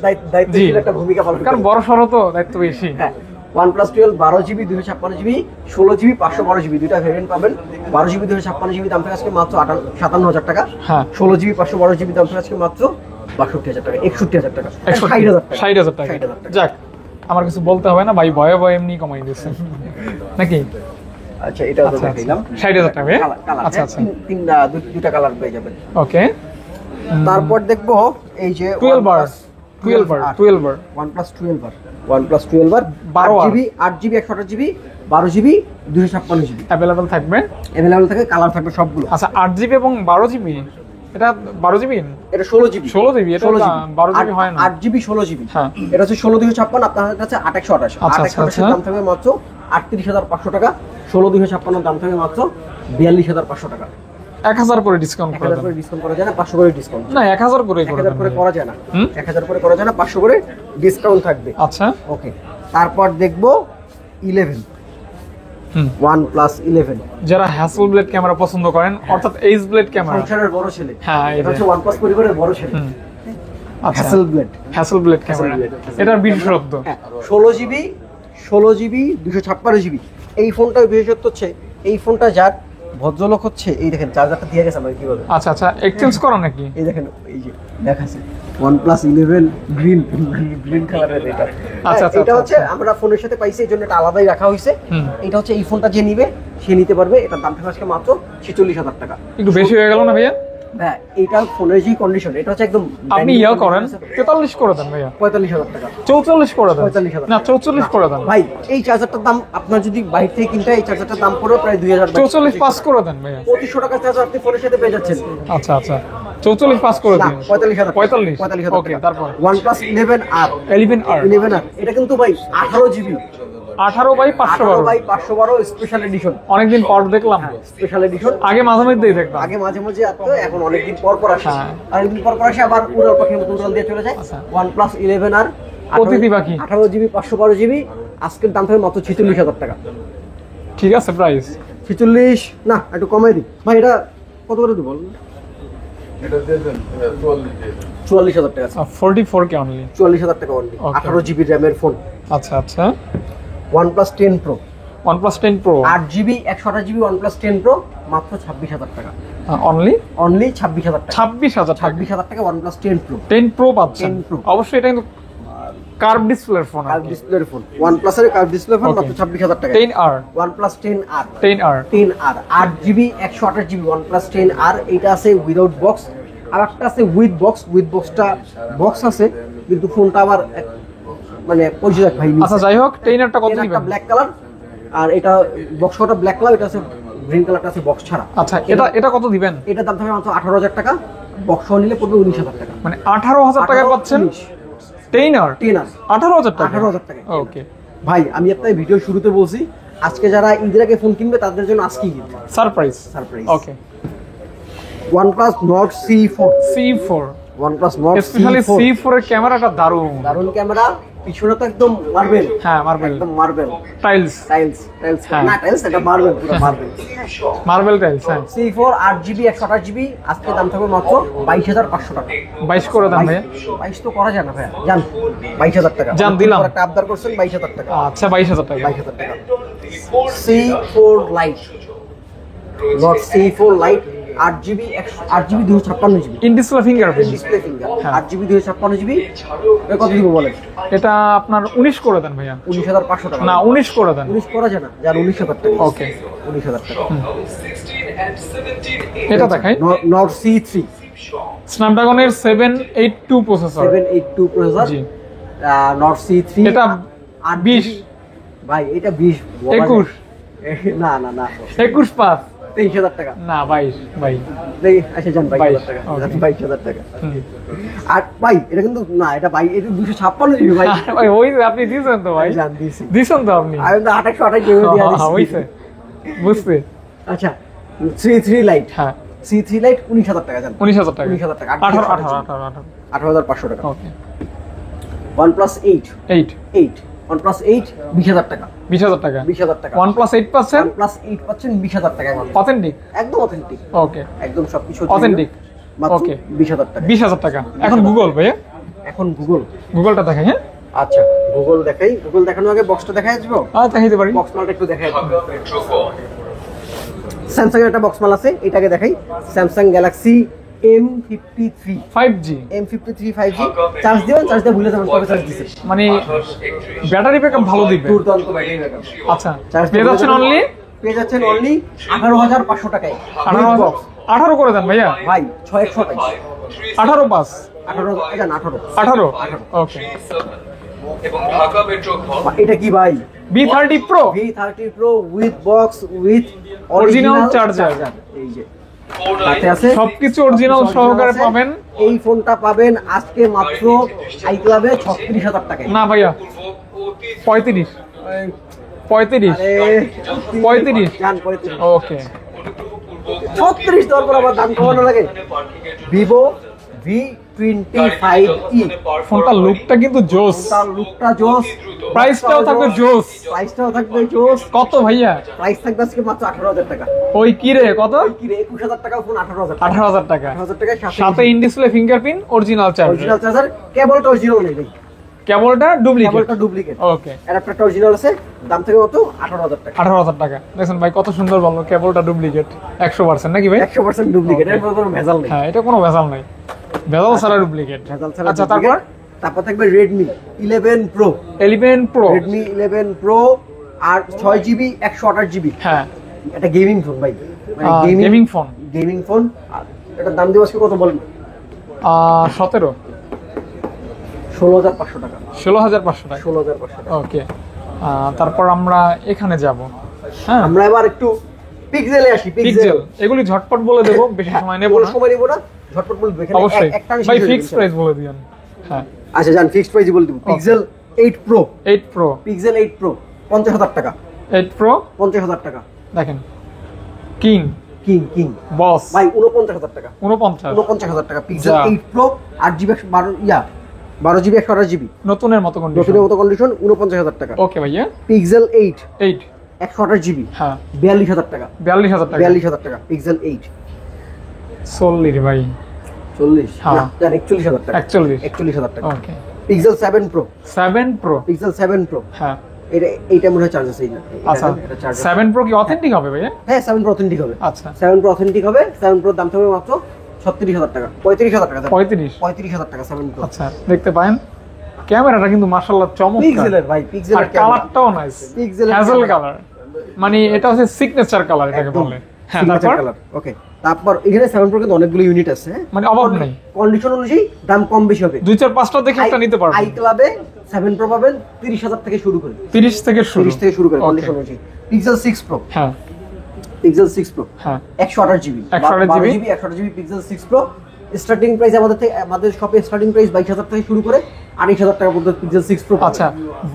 S2: একটা ভূমিকা পালন করে,
S1: কারণ বড় সরো তো দায়িত্ব বেশি।
S2: হ্যাঁ OnePlus 12 12GB 256GB, 16GB 512GB, দুইটা ভেরিয়েন্ট পাবেন। 12GB 256GB দাম থাকে আজকে মাত্র 57000 টাকা, 16GB 512GB দাম থাকে আজকে মাত্র 62000 টাকা, 61000 টাকা,
S1: 60000 টাকা। যাক, আমার কিছু বলতে হবে না ভাই, ভয়ে ভয়ে এমনি কমাই দিয়েছে নাকি।
S2: আচ্ছা এটাও তো দেখাইলাম
S1: 60000 টাকা। আচ্ছা আচ্ছা,
S2: দুইটা কালার পেয়ে যাবেন।
S1: ওকে,
S2: তারপর দেখবো এই যে
S1: 12
S2: OnePlus 12 8GB 128GB, 12GB 256GB
S1: available থাকবে,
S2: থাকে, কালার থাকবে সবগুলো।
S1: আচ্ছা 8GB এবং 12GB, এটা 12GB,
S2: এটা 16GB,
S1: এটা 12GB হয় না,
S2: 8GB 16GB।
S1: হ্যাঁ
S2: এটা হচ্ছে 16/256, আপনাদের কাছে 828।
S1: আচ্ছা
S2: 828 দাম থাকবে মাত্র 38500 টাকা, 16/256 দাম থাকবে মাত্র 42500 টাকা।
S1: 1000 করে ডিসকাউন্ট করে
S2: 1000
S1: দেন।
S2: করে ডিসকাউন্ট করা যায় না, 500 করে ডিসকাউন্ট।
S1: না 1000 করে করে
S2: 1000
S1: দেন
S2: করে
S1: ভাইয়া।
S2: করা যায় না,
S1: হুম?
S2: 1000 করে করা যায় না, 500 করে ডিসকাউন্ট থাকবে।
S1: আচ্ছা
S2: ওকে, তারপর দেখবো 11
S1: হুম।
S2: OnePlus 11
S1: যারা হ্যাসেল ব্লেড ক্যামেরা পছন্দ করেন অর্থাৎ এইচ ব্লেড ক্যামেরা,
S2: সংসারের বড় ছেলে,
S1: হ্যাঁ, এই
S2: এটা
S1: যে।
S2: হচ্ছে OnePlus পরিবারের বড় ছেলে।
S1: হুম। আচ্ছা
S2: hassle blade,
S1: hassle blade camera, এটার বিশেষত্ব
S2: 16GB 16GB 256GB। এই ফোনটার বিশেষত্ব হচ্ছে এই ফোনটা যার ভদ্রলোক হচ্ছে, এই দেখেন চার্জারটা দিয়ে গেছে আমাকে কিভাবে,
S1: আচ্ছা আচ্ছা এক্সচেঞ্জ করা নাকি?
S2: এই দেখেন এই যে দেখাচ্ছে OnePlus 11 গ্রিন কালারের এটা।
S1: আচ্ছা, আচ্ছা,
S2: এটা হচ্ছে
S1: আচ্ছা।
S2: আমরা ফোনের সাথে পাইছি, এই জন্য এটা আলাদাই রাখা হয়েছে।
S1: হুম।
S2: এটা হচ্ছে এই ফোনটা যে নিবে সে নিতে পারবে, এটার দাম থাকবে আজকে মাত্র 46,000 টাকা।
S1: একটু বেশি হয়ে গেল না ভাইয়া?
S2: হ্যাঁ, এটা ফোনের যে কন্ডিশন, এটা হচ্ছে একদম
S1: আপনি ইয়া করেন 43 করে দেন ভাইয়া,
S2: 45,000 টাকা।
S1: 44 করে দেন,
S2: 45,000
S1: না 44 করে দেন,
S2: ভাই এই চার্জারটার দাম আপনার যদি বাইরে থেকে কিনতে হয়, এই চার্জারটার দাম পড়বে প্রায় 2000 টাকা।
S1: 44 পাস করে দেন ভাইয়া।
S2: 2500 টাকা চার্জার আপনি ফোনের সাথে পেয়ে যাচ্ছেন।
S1: আচ্ছা আচ্ছা 44 পাস করে
S2: না,
S1: দিন।
S2: 45,000
S1: 45 ওকে, তারপর
S2: OnePlus 11R
S1: 11R
S2: 11R এটা কিন্তু ভাই 18GB
S1: 18/512
S2: স্পেশাল এডিশন।
S1: অনেকদিন পর দেখলাম,
S2: স্পেশাল এডিশন
S1: আগে মাঝে মধ্যেই দেখতাম।
S2: আগে মাঝে মাঝে আসতো, এখন অনেকদিন পর পর আসে।
S1: হ্যাঁ।
S2: অনেকদিন পর পর আসে, আবার উড়াল পাখির মতো উড়াল দিয়ে চলে যায়।
S1: আচ্ছা।
S2: OnePlus 11R
S1: অতিথি পাখি।
S2: 18GB 512GB, আজকের দাম থাকবে মাত্র 46,000 টাকা।
S1: ঠিক আছে প্রাইস
S2: 46 না, একটু কমাই দিই ভাই। এটা কত করে দিব বলুন?
S3: এটা দিয়ে দেন
S2: 44,000 টাকা আছে।
S1: 44 কে অনলি।
S2: 44,000 টাকা অনলি,
S1: Okay.
S2: 18GB র্যামের ফোন।
S1: আচ্ছা আচ্ছা
S2: OnePlus 10 Pro
S1: OnePlus 10 Pro
S2: 8GB 128GB OnePlus 10 Pro মাত্র 26,000 টাকা
S1: অনলি
S2: অনলি 26,000 টাকা
S1: 26,000 টাকা।
S2: 26,000 টাকা OnePlus 10 Pro
S1: 10 Pro পাচ্ছেন
S2: 10 Pro
S1: অবশ্যই, এটা কিন্তু কার্ভ ডিসপ্লের ফোন।
S2: কার্ভ ডিসপ্লের ফোন, OnePlus এর কার্ভ ডিসপ্লে ফোন
S1: Okay.
S2: মাত্র 26,000 টাকা।
S1: 10R
S2: OnePlus 10R
S1: 10R
S2: 10R 8GB 128GB OnePlus 10R, এটা আছে উইদাউট বক্স, আর একটা আছে উইথ বক্স। উইথ বক্সটা বক্স আছে কিন্তু ফোনটা আবার মানে পরিচয় ভাই
S1: আচ্ছা যাই হোক 10R টা কত
S2: এটা
S1: দিবেন?
S2: ব্ল্যাক কালার, আর এটা বক্সটা ব্ল্যাক কালার, এটা আছে গ্রিন কালারটা আছে বক্স ছাড়া।
S1: আচ্ছা এটা কত দিবেন?
S2: এটার দাম থাকবে মাত্র 18,000 টাকা, বক্স নিলে পড়বে 19,000 টাকা।
S1: মানে 18,000 টাকায় পাচ্ছেন 10R
S2: 10R
S1: 18,000 টাকা।
S2: 18,000 টাকা।
S1: ওকে
S2: ভাই আমি আপনার ভিডিও শুরুতে বলছি, আজকে যারা ঈদের আগে ফোন কিনবে তাদের জন্য আজকেই গিফট
S1: সারপ্রাইজ।
S2: সারপ্রাইজ।
S1: ওকে
S2: OnePlus Nord C4
S1: C4
S2: OnePlus Nord
S1: specially
S2: C4
S1: C4 এর ক্যামেরাটা দারুণ।
S2: দারুণ ক্যামেরা, পিছনে তো একদম মার্বেল,
S1: হ্যাঁ মার্বেল
S2: একদম মার্বেল
S1: টাইলস,
S2: টাইলস
S1: হ্যাঁ।
S2: না টাইলস, এটা মার্বেল, পুরো মার্বেল।
S1: Marble tiles. হ্যাঁ
S2: C4 8GB 128GB আজকে দাম থাকবে মাত্র 22,500 টাকা।
S1: 22 করে দেন ভাইয়া।
S2: 22 তো করা যায় না ভাইয়া, জান 22,000 টাকা
S1: জান, দিলাম।
S2: একটা আবদার করছেন, 22,000 টাকা।
S1: আচ্ছা 22,000 টাকা।
S2: 22,000 টাকা। C4 Lite Nord C4 Lite 8GB 256GB
S1: in display fingerprint.
S2: Display finger,
S1: হ্যাঁ।
S2: 8GB 256GB। এটা কত দিব বলেন?
S1: এটা আপনার 19 করে দেন ভাইয়া।
S2: 19,500 টাকা।
S1: না 19 করে দেন।
S2: 19 করা যায় না, যার 19,000 টাকা।
S1: ওকে
S2: 19,000 টাকা।
S1: এটা দেখাই,
S2: Nord C3
S1: স্ন্যাপড্রাগনের 782 প্রসেসর।
S2: 782 প্রসেসর,
S1: জি
S2: Nord C3
S1: এটা 20
S2: ভাই এটা 20
S1: 21
S2: না না না
S1: 21 পাস
S2: 23,000 টাকা।
S1: না 22 ভাই।
S2: আচ্ছা যান 22,000 টাকা,
S1: Okay.
S2: 22,000 টাকা।
S1: হুম।
S2: আর ভাই এটা কিন্তু না, এটা ভাই এটা 256GB ভাই।
S1: ভাই ওই যে আপনি দিয়েছেন তো ভাই,
S2: জান দিছি
S1: দিয়েছেন তো আপনি।
S2: আমি তো 2828 GB দিয়ে
S1: হ্যাঁ,
S2: দিছি।
S1: হইছে বুঝতে।
S2: আচ্ছা C3 Lite
S1: হ্যাঁ
S2: C3 Lite 19,000 টাকা জান।
S1: 19,000 টাকা।
S2: 19,000 টাকা।
S1: 18
S2: 18,500 টাকা।
S1: ওকে
S2: OnePlus 8
S1: 8
S2: OnePlus 8 20,000 টাকা।
S1: 20,000 টাকা।
S2: 20,000 টাকা।
S1: OnePlus 8%
S2: OnePlus 8 পাচ্ছেন 20,000 টাকায় মাত্র।
S1: অথেন্টিক।
S2: একদম অথেন্টিক,
S1: ওকে
S2: একদম সবকিছু
S1: Authentic।
S2: মাত্র
S1: Okay.
S2: 20,000 টাকা।
S1: 20,000 টাকা। এখন গুগল ভাইয়া,
S2: এখন গুগল,
S1: গুগলটা দেখাই। হ্যাঁ
S2: আচ্ছা গুগল দেখাই। গুগল দেখানোর আগে বক্সটা দেখাই আসবো,
S1: দেখাইতে পারি।
S2: বক্স মালটা একটু দেখাই। স্যামসাং এর একটা বক্স মাল আছে, এটাকে দেখাই। Samsung Galaxy M53
S1: 5G
S2: M53 5G। Charge দিবেন, চার্জ দিয়ে ভুলে যাবেন কবে চার্জ দিছে।
S1: মানে ব্যাটারি ব্যাকআপ ভালো দিবে।
S2: দুর্দান্ত ব্যাটারি ব্যাকআপ।
S1: আচ্ছা
S2: চার্জ
S1: পেয়ে যাচ্ছেন অনলি
S2: পেয়ে যাচ্ছেন অনলি 18,500 টাকায়।
S1: 18 করে দেন ভাইয়া।
S2: ভাই 628
S1: 18 পাস
S2: 18 এটা না 18
S1: 18 ওকে।
S3: এবং ঢাকা মেট্রো
S2: এটা কি ভাই?
S1: B30 Pro
S2: V30 Pro with box with
S1: Original charger।
S2: এই যে সাথে আছে
S1: সবকিছু অরিজিনাল সহকারে পাবেন।
S2: এই ফোনটা পাবেন আজকে মাত্র আইক্লাবে 36,000 টাকায়।
S1: না ভাইয়া 35 35
S2: আরে
S1: 35
S2: জান 35।
S1: ওকে
S2: 36 দেওয়ার পর আবার দাম কমানো লাগে। ভিভো V25e,
S1: ফোনটার লুকটা কিন্তু জোস,
S2: তার লুকটা জোস,
S1: প্রাইসটাও থাকবে জোস।
S2: প্রাইসটাও থাকবে জোস।
S1: কত ভাইয়া?
S2: প্রাইস থাকবে আজকে মাত্র 18,000 টাকা।
S1: ওই কি রে কত?
S2: কি রে 21,000 টাকা ফোন, 18,000 টাকা।
S1: 18,000 টাকা
S2: 18,000 টাকা
S1: সাথে in display fingerprint, original charger.
S2: Original charger, কেবলটা অরিজিনাল নেই ভাই,
S1: কেবলটা ডুপ্লিকেট।
S2: কেবলটা ডুপ্লিকেট।
S1: ওকে,
S2: অ্যাডাপ্টারটা অরিজিনাল আছে, দাম থেকে কত? 18,000 টাকা।
S1: 18,000 টাকা। দেখছেন ভাই কত সুন্দর বললো, কেবলটা ডুপ্লিকেট 100% নাকি ভাই?
S2: 100% ডুপ্লিকেট, এর কোনো ভেজাল নেই।
S1: হ্যাঁ, এটা কোনো ভেজাল নাই, ভেজাল ছাড়া ডুপ্লিকেট।
S2: ভেজাল ছাড়া
S1: আচ্ছা,
S2: duplicate। তারপর থাকবে Redmi 11 Pro,
S1: 11 Pro।
S2: Redmi 11 Pro আর 6GB 128GB।
S1: হ্যাঁ,
S2: এটা গেমিং ফোন ভাই, মানে
S1: গেমিং ফোন।
S2: Gaming phone. এটার দাম দিব আজকে কত বলেন?
S1: 17
S2: 16,500 টাকা।
S1: 16,500 টাকা।
S2: 16,500 টাকা।
S1: ওকে, তারপর আমরা এখানে যাব। হ্যাঁ,
S2: আমরা এবার একটু পিক্সেলে আসি।
S1: পিক্সেল, এগুলি ঝটপট বলে দেবো, বেশি সময় নেব
S2: কোনো
S1: না।
S2: সময় নেব না, ঝটপট বলবো। এখানে
S1: অবশ্যই
S2: একটা
S1: ভাই, ফিক্স প্রাইস বলে দিবেন। হ্যাঁ,
S2: আচ্ছা জান, ফিক্সড প্রাইসই বলে দিব। Pixel 8 Pro,
S1: 8 Pro,
S2: pixel 8 Pro 50,000 টাকা।
S1: 8 Pro
S2: 50,000 টাকা।
S1: দেখেন, কিং
S2: কিং
S1: বস
S2: ভাই 49,000 টাকা।
S1: 49।
S2: 49,000 টাকা পিক্সেল
S1: যা।
S2: 8 Pro 8GB 12GB 128GB,
S1: নতুনের মতো কন্ডিশন।
S2: নতুনের মতো কন্ডিশন, 49,000 টাকা।
S1: ওকে ভাইয়া,
S2: পিক্সেল 8
S1: 8
S2: 128GB,
S1: হ্যাঁ
S2: 42,000 টাকা।
S1: 42,000 টাকা।
S2: 42,000 টাকা পিক্সেল 8।
S1: সল্লি রে ভাই,
S2: 40
S1: হ্যাঁ।
S2: না জান, 41,000 টাকা।
S1: 41,000
S2: টাকা।
S1: Okay.
S2: Pixel 7 Pro,
S1: 7 Pro,
S2: Pixel 7 Pro,
S1: হ্যাঁ।
S2: এইটা মনে হয় চার্জ আছে না?
S1: আচ্ছা, 7 Pro কি অথেন্টিক হবে ভাইয়া?
S2: হ্যাঁ 7 Pro অথেন্টিক হবে।
S1: আচ্ছা,
S2: 7 Pro অথেন্টিক হবে। 7 Pro দাম থাকবে মাত্র 36,000 টাকা, 35,000 টাকা।
S1: 35,000
S2: টাকা 7 Pro।
S1: আচ্ছা, দেখতে পারেন ক্যামেরাটা কিন্তু মাশাআল্লাহ চমৎকার।
S2: পিক্সেলের ভাই, পিক্সেলের
S1: আর কালারটাও নাইস,
S2: পিক্সেলের
S1: হ্যাজেল
S2: camera।
S1: কালার, মানে এটা হচ্ছে সিগনেচার কালার এটাকে বলে। হ্যাঁ, তারপর
S2: ওকে, তারপর এখানে 7 Pro কিন্তু অনেকগুলো ইউনিট আছে, হ্যাঁ?
S1: মানে অভাব নেই,
S2: কন্ডিশন অনুযায়ী দাম কম বেশি হবে।
S1: 2-4-5টা দেখে একটা নিতে পারবেন।
S2: আই ক্লাবে 7 Pro পাবেন 30,000 থেকে শুরু করে,
S1: 30 থেকে শুরু।
S2: 30 থেকে শুরু করে
S1: Okay.
S2: কন্ডিশন অনুযায়ী। পিক্সেল 6 Pro,
S1: হ্যাঁ
S2: পিক্সেল 6 Pro
S1: হ্যাঁ
S2: 128GB,
S1: 128GB,
S2: 128GB pixel 6 Pro। Starting price আমাদের শপে স্টার্টিং প্রাইস 22,000 থেকে শুরু করে 28,000 টাকা পর্যন্ত পিক্সেল 6 Pro।
S1: আচ্ছা,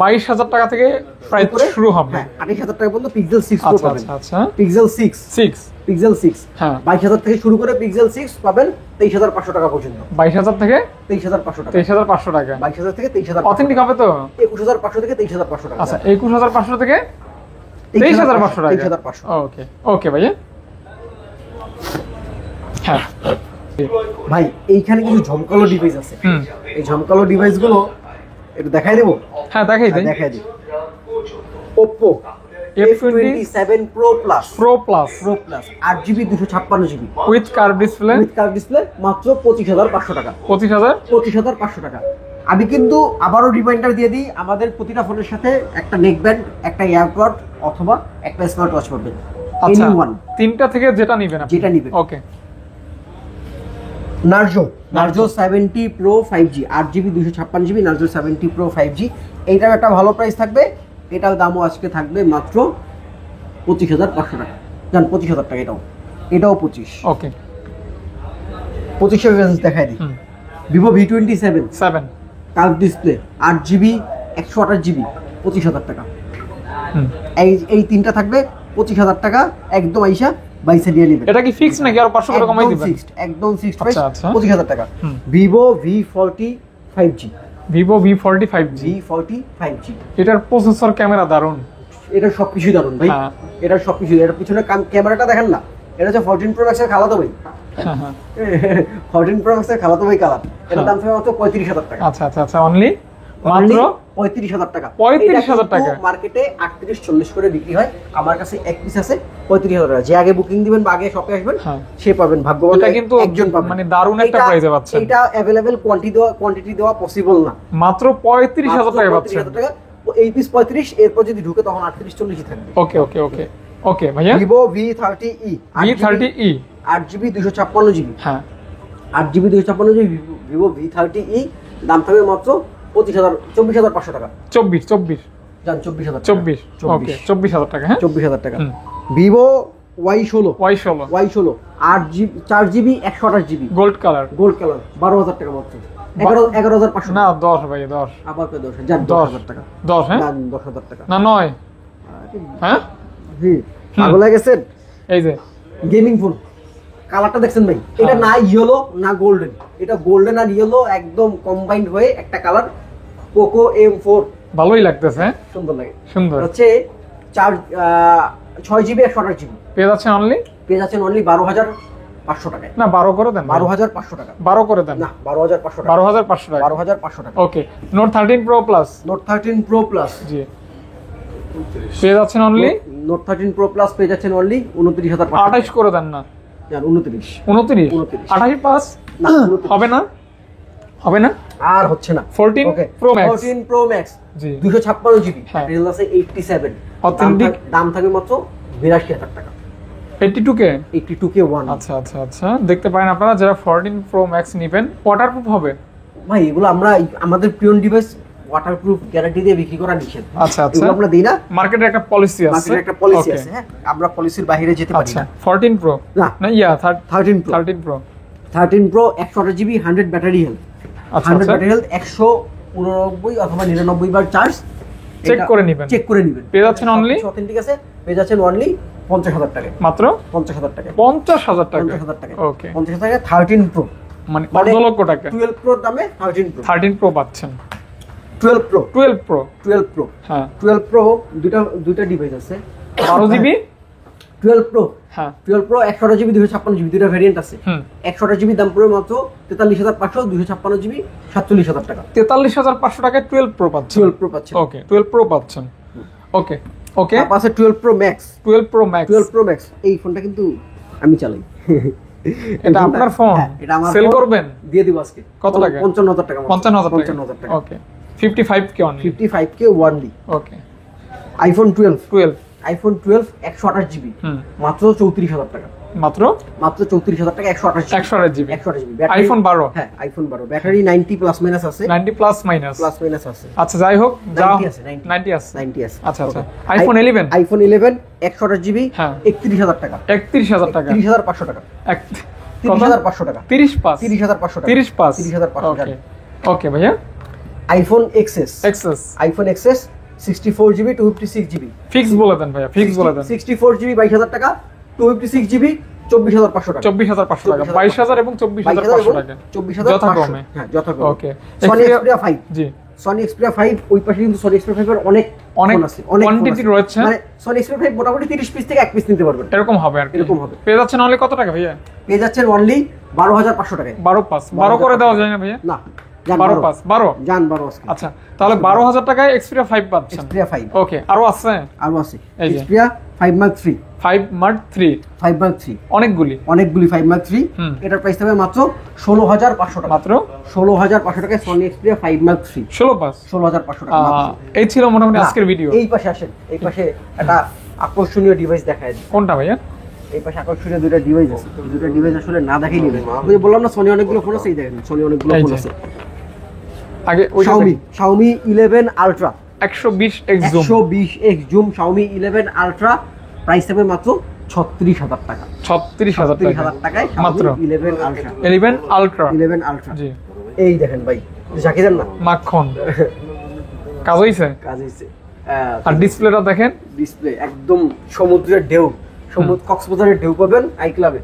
S1: 22,000 টাকা থেকে প্রাইস শুরু হবে।
S2: হ্যাঁ, 28,000 টাকা পর্যন্ত পিক্সেল 6 Pro
S1: আচ্ছা
S2: পাবেন।
S1: আচ্ছা আচ্ছা,
S2: পিক্সেল 6,
S1: 6
S2: পিক্সেল 6
S1: হ্যাঁ
S2: 22,000 থেকে শুরু করে পিক্সেল 6 পাবেন 23,500 টাকা পর্যন্ত।
S1: 22,000 থেকে
S2: 23,500 টাকা।
S1: 23,500 টাকা।
S2: 22,000 থেকে 23,000।
S1: অথেন্টিক হবে তো?
S2: 21,500 থেকে 23,500 টাকা।
S1: আচ্ছা, 21,500 থেকে 23,500 টাকা।
S2: 23,500।
S1: ওকে ওকে ভাইয়া। হ্যাঁ
S2: ভাই এইখানে কিছু ঝমকালো ডিভাইস আছে।
S1: হুম,
S2: এই ঝমকালো ডিভাইস গুলো একটু দেখাই দেবো।
S1: হ্যাঁ দেখাই দেই।
S2: দেখাই দিই। Oppo
S1: F27
S2: Pro Plus,
S1: Pro Plus
S2: 8GB 256GB
S1: with curve display,
S2: with curve display, মাত্র 25,500 টাকা।
S1: 25,000।
S2: 25,500 টাকা। আমি কিন্তু আবারও রিমাইন্ডার দিয়ে দিই, আমাদের প্রতিটা ফোনের সাথে একটা নেক ব্যান্ড, একটা এয়ারপড অথবা একটা স্মার্ট ওয়াচ পাবেন।
S1: আচ্ছা,
S2: Anyone,
S1: তিনটা থেকে যেটা নিবেন আপনি।
S2: যেটা নিবেন।
S1: Okay.
S2: Narzo 70 Pro 5G, 8GB 256GB, Narzo 70 Pro 5G। এইটার একটা ভালো প্রাইস থাকবে, এটার দামও আজকে থাকবে মাত্র 25,500 টাকা। জান 25,000 টাকা। এটাও 25।
S1: ওকে,
S2: 25 রেঞ্জ দেখাই দিই। Vivo V27
S1: 7
S2: curve display, 8GB 128GB, 25,000 টাকা।
S1: হুম,
S2: এই তিনটা থাকবে 25,000 টাকা। একদম আইসা বাইসে দিয়ে নেবেন।
S1: এটা কি ফিক্স নাকি আর 500 টাকা কমাই দিবেন?
S2: একদম ফিক্সড প্রাইস,
S1: আচ্ছা, আচ্ছা।
S2: 25,000 টাকা।
S1: হুম।
S2: Vivo V40 5G,
S1: Vivo V40 5G,
S2: V40 5G।
S1: এটার প্রসেসর ক্যামেরা দারুন।
S2: এটা সবকিছু দারুন ভাই।
S1: হ্যাঁ।
S2: এটা সবকিছু, এর পিছনে ক্যামেরাটা দেখেন না, এটা হচ্ছে 14 Pro Max এর খালাতো ভাই।
S1: হ্যাঁ হ্যাঁ
S2: 14 Pro Max এর খালাতো ভাই কালার। এটার দাম থাকবে মাত্র 35,000 টাকা।
S1: আচ্ছা আচ্ছা আচ্ছা, অনলি মাত্র
S2: 35,000 টাকা।
S1: 35,000 টাকা।
S2: মার্কেটে 38-40 করে বিক্রি হয়, আমার কাছে এক পিস আছে 35,000 টাকা। যে আগে বুকিং দিবেন বা আগে শপে আসবেন
S1: হ্যাঁ।
S2: সে পাবেন, ভাগ্যবান
S1: এটা কিন্তু
S2: একজন পাবেন।
S1: মানে দারুণ একটা প্রাইসে পাচ্ছেন।
S2: এটা अवेलेबल কোয়ান্টিটি দেওয়া পসিবল না।
S1: মাত্র 35,000 টাকা পাচ্ছেন।
S2: 35,000 টাকা। এই পিস 35, এরপর যদি ঢুকে তখন 38-40 থাকবে।
S1: ওকে ওকে ওকে ওকে ভাইয়া।
S2: Vivo V30e,
S1: V30e
S2: 8GB 256GB,
S1: হ্যাঁ
S2: 8GB 256GB Vivo V30e, দাম থাকবে মাত্র 24,500 টাকা।
S1: 24
S2: জান 24,000 টাকা।
S1: 24 ওকে 24,000 টাকা। হ্যাঁ
S2: 24,000 টাকা।
S1: হুম।
S2: Vivo Y16,
S1: Y16
S2: 8GB 4GB 128GB
S1: gold colour,
S2: gold colour, 12,000 টাকা মাত্র। 11,500
S1: না 10 ভাই 10
S2: আবার 10 জান
S1: 10
S2: 10,000 টাকা।
S1: 10 হ্যাঁ
S2: জান 10,000 টাকা।
S1: না 9 হ্যাঁ
S2: জি পাগল হয়ে গেছেন।
S1: এই যে
S2: গেমিং ফোন কালারটা দেখছেন ভাই, এটা না ইয়েলো না গোল্ডেন, এটা গোল্ডেন আর ইয়েলো একদম কম্বাইন্ড হয়ে একটা কালার। পোকো M4
S1: ভালোই লাগতেছে,
S2: সুন্দর লাগে,
S1: সুন্দর।
S2: হচ্ছে 6GB 128GB
S1: পেয়ে যাচ্ছেন অনলি,
S2: পেয়ে যাচ্ছেন অনলি 12,500 টাকায়।
S1: না 12 করে দেন,
S2: 12,500 টাকা,
S1: 12 করে দেন,
S2: না 12,500 টাকা,
S1: 12,500 টাকা,
S2: 12,500 টাকা।
S1: Okay. Note 13 pro plus,
S2: note 13 pro plus
S1: G পেয়ে যাচ্ছেন অনলি,
S2: নোট 13 প্রো প্লাস পেয়ে যাচ্ছেন অনলি 29,500।
S1: 28 করে দেন না,
S2: 29
S1: 29 28 পাস
S2: না, 29
S1: হবে না, হবে না,
S2: আর হচ্ছে না।
S1: 14
S2: ওকে,
S1: প্রো ম্যাক্স,
S2: 14 প্রো ম্যাক্স
S1: জি
S2: 256GB,
S1: হ্যাঁ।
S2: রিয়েল আছে 87,
S1: Authentic।
S2: দাম থাকে মাত্র 82,000 টাকা।
S1: 82K,
S2: 82K 1।
S1: আচ্ছা আচ্ছা আচ্ছা, দেখতে পারেন আপনারা যারা 14 প্রো ম্যাক্স নেবেন। ওয়াটারপ্রুফ হবে,
S2: ভাই এগুলো আমরা আমাদের প্রিয়ন ডিভাইস ওয়াটারপ্রুফ গ্যারান্টি দিয়ে বিক্রি করা নিষেধ।
S1: আচ্ছা আচ্ছা,
S2: এগুলো আমরা দিই না,
S1: মার্কেটে একটা পলিসি আছে,
S2: মার্কেটে একটা পলিসি
S1: Okay.
S2: আছে, হ্যাঁ আমরা পলিসির বাইরে যেতে পারি
S1: আচ্ছা
S2: না।
S1: 14 প্রো
S2: না,
S1: না ইয়া
S2: 13 pro
S1: 13 pro
S2: 13 pro 128GB 100 battery health,
S1: আচ্ছা
S2: 100
S1: আচ্ছা,
S2: ব্যাটারি হেলথ, 189 অথবা 99 বার চার্জ।
S1: চেক করে নেবেন,
S2: চেক করে নেবেন,
S1: পেয়ে যাচ্ছেন অনলি,
S2: অথেন্টিক আছে, পেয়ে যাচ্ছেন অনলি 50,000 টাকায়,
S1: মাত্র
S2: 50,000 টাকায়,
S1: 50,000 টাকা,
S2: 50,000 টাকায়,
S1: ওকে
S2: 50,000 টাকায় 13 প্রো,
S1: মানে
S2: মানে
S1: 1 লক্ষ টাকা।
S2: 12 প্রো দামে 13 প্রো,
S1: 13 প্রো পাচ্ছেন,
S2: 12 প্রো
S1: 12 প্রো
S2: 12 প্রো
S1: হ্যাঁ
S2: 12 প্রো দুইটা ডিভাইস আছে,
S1: 12GB
S2: 12 প্রো
S1: হ্যাঁ
S2: 12 প্রো 128GB 256GB দুইটা ভেরিয়েন্ট আছে।
S1: হুম
S2: 128GB দাম পড়বে মাত্র 43,500, 256GB 47,000 টাকা।
S1: 43,500 টাকায় 12 প্রো পাচ্ছেন,
S2: 12 প্রো পাচ্ছেন,
S1: ওকে 12 প্রো পাচ্ছেন, ওকে ওকে।
S2: তারপর আছে 12 pro max,
S1: 12 pro max,
S2: 12 pro max এই ফোনটা কিন্তু আমি চালাই।
S1: এটা আপনার ফোন,
S2: হ্যাঁ, এটা আমার
S1: সেল
S2: ফোন।
S1: করবেন
S2: দিয়ে দিব আজকে
S1: কত টাকা?
S2: 55,000 টাকা,
S1: 55,000 টাকা, ওকে 55K অনলি,
S2: 55K ওয়ানলি।
S1: ওকে।
S2: আইফোন 12
S1: 12
S2: 128GB
S1: হুম
S2: মাত্র 34,000 টাকা,
S1: মাত্র
S2: 34,000 টাকা 128GB,
S1: 128GB,
S2: 128GB
S1: আইফোন 12
S2: হ্যাঁ আইফোন 12 ব্যাটারি 90 প্লাস মাইনাস আছে,
S1: 90 প্লাস মাইনাস,
S2: প্লাস মাইনাস আছে,
S1: আচ্ছা যাই হোক যা
S2: 90 আছে,
S1: 90 আছে,
S2: 90 আছে।
S1: আচ্ছা আচ্ছা। আইফোন 11
S2: আইফোন 11 128GB
S1: হ্যাঁ
S2: 31,000 টাকা,
S1: 31,000 টাকা,
S2: 30,500 টাকা,
S1: এক
S2: 30,500 টাকা,
S1: 30 পাস
S2: 30,500 টাকা,
S1: 30 পাস
S2: 30,500
S1: ওকে
S2: টাকা।
S1: ওকে ভাইয়া।
S2: IPhone XS
S1: access
S2: 64GB 256GB
S1: fix বলে দেন ভাইয়া, ফিক্স বলে দেন।
S2: 64GB 22,000 টাকা, 256GB 24,500 টাকা,
S1: 24,500 টাকা, 22,000 এবং 24,500 টাকা
S2: 24,500
S1: যথাক্রমে,
S2: হ্যাঁ যথাক্রমে।
S1: ওকে।
S2: সনি এক্সপিরিয়া 5,
S1: জি
S2: সনি এক্সপিরিয়া 5 ওই পাশে কিন্তু সনি এক্সপিরিয়া 5 এর অনেক
S1: অনেক
S2: ফোন আছে, অনেক
S1: কোয়ান্টিটি রয়েছে,
S2: মানে সনি এক্সপিরিয়া 5 মোটামুটি 30 পিস থেকে 1 পিস নিতে পারবেন,
S1: এরকম হবে আর কি,
S2: এরকম হবে।
S1: পেয়ে যাচ্ছেন অনলি কত টাকা ভাইয়া?
S2: পেয়ে যাচ্ছেন অনলি 12,500 টাকায়।
S1: 12 পাস 12 করে দেওয়া যায় না ভাইয়া?
S2: না জান
S1: 12 পাস 12,
S2: জান 12 আজকে।
S1: আচ্ছা তাহলে 12,000 টাকায় এক্সপিরিয়া 5 পাচ্ছেন,
S2: এক্সপিরিয়া 5
S1: ওকে। আরো আছে,
S2: আরো আছে
S1: এই যে।
S2: এক্সপিরিয়া 5 Mark 3,
S1: 5 Mark 3
S2: 5 Mark 3
S1: অনেকগুলি,
S2: অনেকগুলি 5 Mark 3,
S1: হুম।
S2: এটার প্রাইস হবে মাত্র 16,500 টাকা,
S1: মাত্র
S2: 16,500 টাকায় সনি এক্সপিরিয়া 5 Mark 3,
S1: 16 পাস।
S2: 16,500 টাকা মাত্র।
S1: এই ছিল মোটামুটি
S2: না,
S1: আজকের ভিডিও।
S2: এই পাশে আসেন, এই পাশে একটা আকর্ষণীয় ডিভাইস দেখায় দিই।
S1: কোনটা ভাইয়া?
S2: এই পাশে আকর্ষণীয় দুইটা ডিভাইস আছে, এই দুইটা ডিভাইস আসলে না দেখেই নেবেন। আমি যে বললাম না সনি অনেকগুলো ফোন আছে, এই দেখেন সনি অনেকগুলো
S1: এই
S2: ফোন
S1: যে।
S2: আছে।
S1: আগে ওইটা
S2: Xiaomi 11 Ultra
S1: 120x zoom,
S2: 120x zoom Xiaomi 11 Ultra price হবে মাত্র 36,000 টাকা,
S1: 36,000 টাকা
S2: 36,000 টাকায়
S1: মাত্র।
S2: Xiaomi 11 Ultra
S1: 11 আলট্রা
S2: 11 Ultra
S1: জি
S2: এই দেখেন ভাই, জাকি দেন না
S1: মাখন কাজ হইছে।
S2: কাজ হইছে।
S1: আর ডিসপ্লেটা দেখেন,
S2: ডিসপ্লে একদম সমুদ্রের ঢেউ, সমুদ্র কক্সবাজারের ঢেউ পাবেন আই ক্লাবে।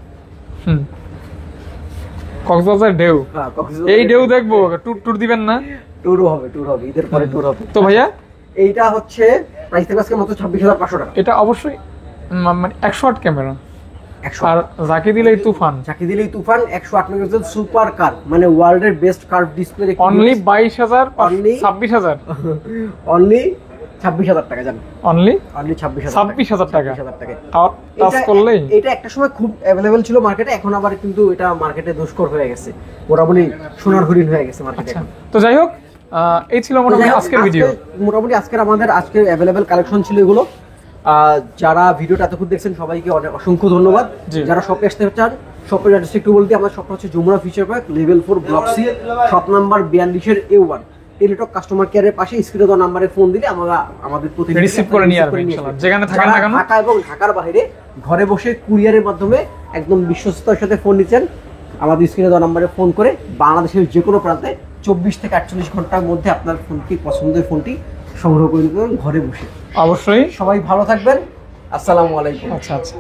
S1: হুম কক্সবাজার ঢেউ,
S2: হ্যাঁ
S1: এই ঢেউ দেখবো, ট্যুর ট্যুর দিবেন না?
S2: ট্যুরও হবে, ট্যুর হবে, ঈদের পরে ট্যুর হবে।
S1: তো ভাইয়া
S2: এইটা হচ্ছে প্রাইস থেকে আজকে মাত্র 26,500 টাকা।
S1: এটা অবশ্যই মানে 108 ক্যামেরা,
S2: 100
S1: আর যাকে দিলেই তুফান,
S2: চাকি দিলেই তুফান 108 মেগাপিক্সেল সুপার কার, মানে ওয়ার্ল্ডের best curve display.
S1: Only 22,000
S2: Only
S1: 26,000
S2: only 26,000 টাকা জান,
S1: অনলি
S2: অনলি 26,000
S1: 26,000 টাকা।
S2: 26,000 টাকা।
S1: আর টাচ করলেই
S2: এটা একটা সময় খুব অ্যাভেলেবেবল ছিল মার্কেটে, এখন আবার কিন্তু এটা মার্কেটে দুষ্কর হয়ে গেছে, মোটামুটি সোনার হরিণ হয়ে গেছে মার্কেটে
S1: আচ্ছা।
S2: এখন।
S1: তো যাই হোক এই ছিল মোটামুটি আজকের ভিডিও।
S2: মোটামুটি আমাদের আজকের অ্যাভেলেবেল কালেকশন ছিল এগুলো। যারা ভিডিওটা এতক্ষণ দেখছেন সবাইকে অনেক অসংখ্য ধন্যবাদ।
S1: জি।
S2: যারা শপে আসতে চান, শপের অ্যাড্রেস একটু বলতে, আমার শপটা হচ্ছে Jamuna future park level 4 block C, shop number 42 A1, Teletalk customer কেয়ারের পাশে স্ক্রিনে দেওয়া নাম্বারে ফোন দিলে আমরা আমাদের প্রতিনিধি
S1: রিসিভ করে নিয়ে আসবেন ইনশাআল্লাহ, যেখানে থাকেন না কেন।
S2: ঢাকা এবং ঢাকার বাইরে ঘরে বসে কুরিয়ারের মাধ্যমে একদম বিশ্বস্ততার সাথে ফোন নিচ্ছেন, আমাদের স্ক্রিনে দেওয়া নাম্বারে ফোন করে বাংলাদেশের যে কোনো প্রান্তে 24 থেকে 48 ঘন্টার মধ্যে আপনার ফোনটি, পছন্দের ফোনটি সংগ্রহ করে নিতে পারবেন ঘরে বসে।
S1: অবশ্যই।
S2: সবাই ভালো থাকবেন, আসসালামু আলাইকুম।
S1: আচ্ছা আচ্ছা।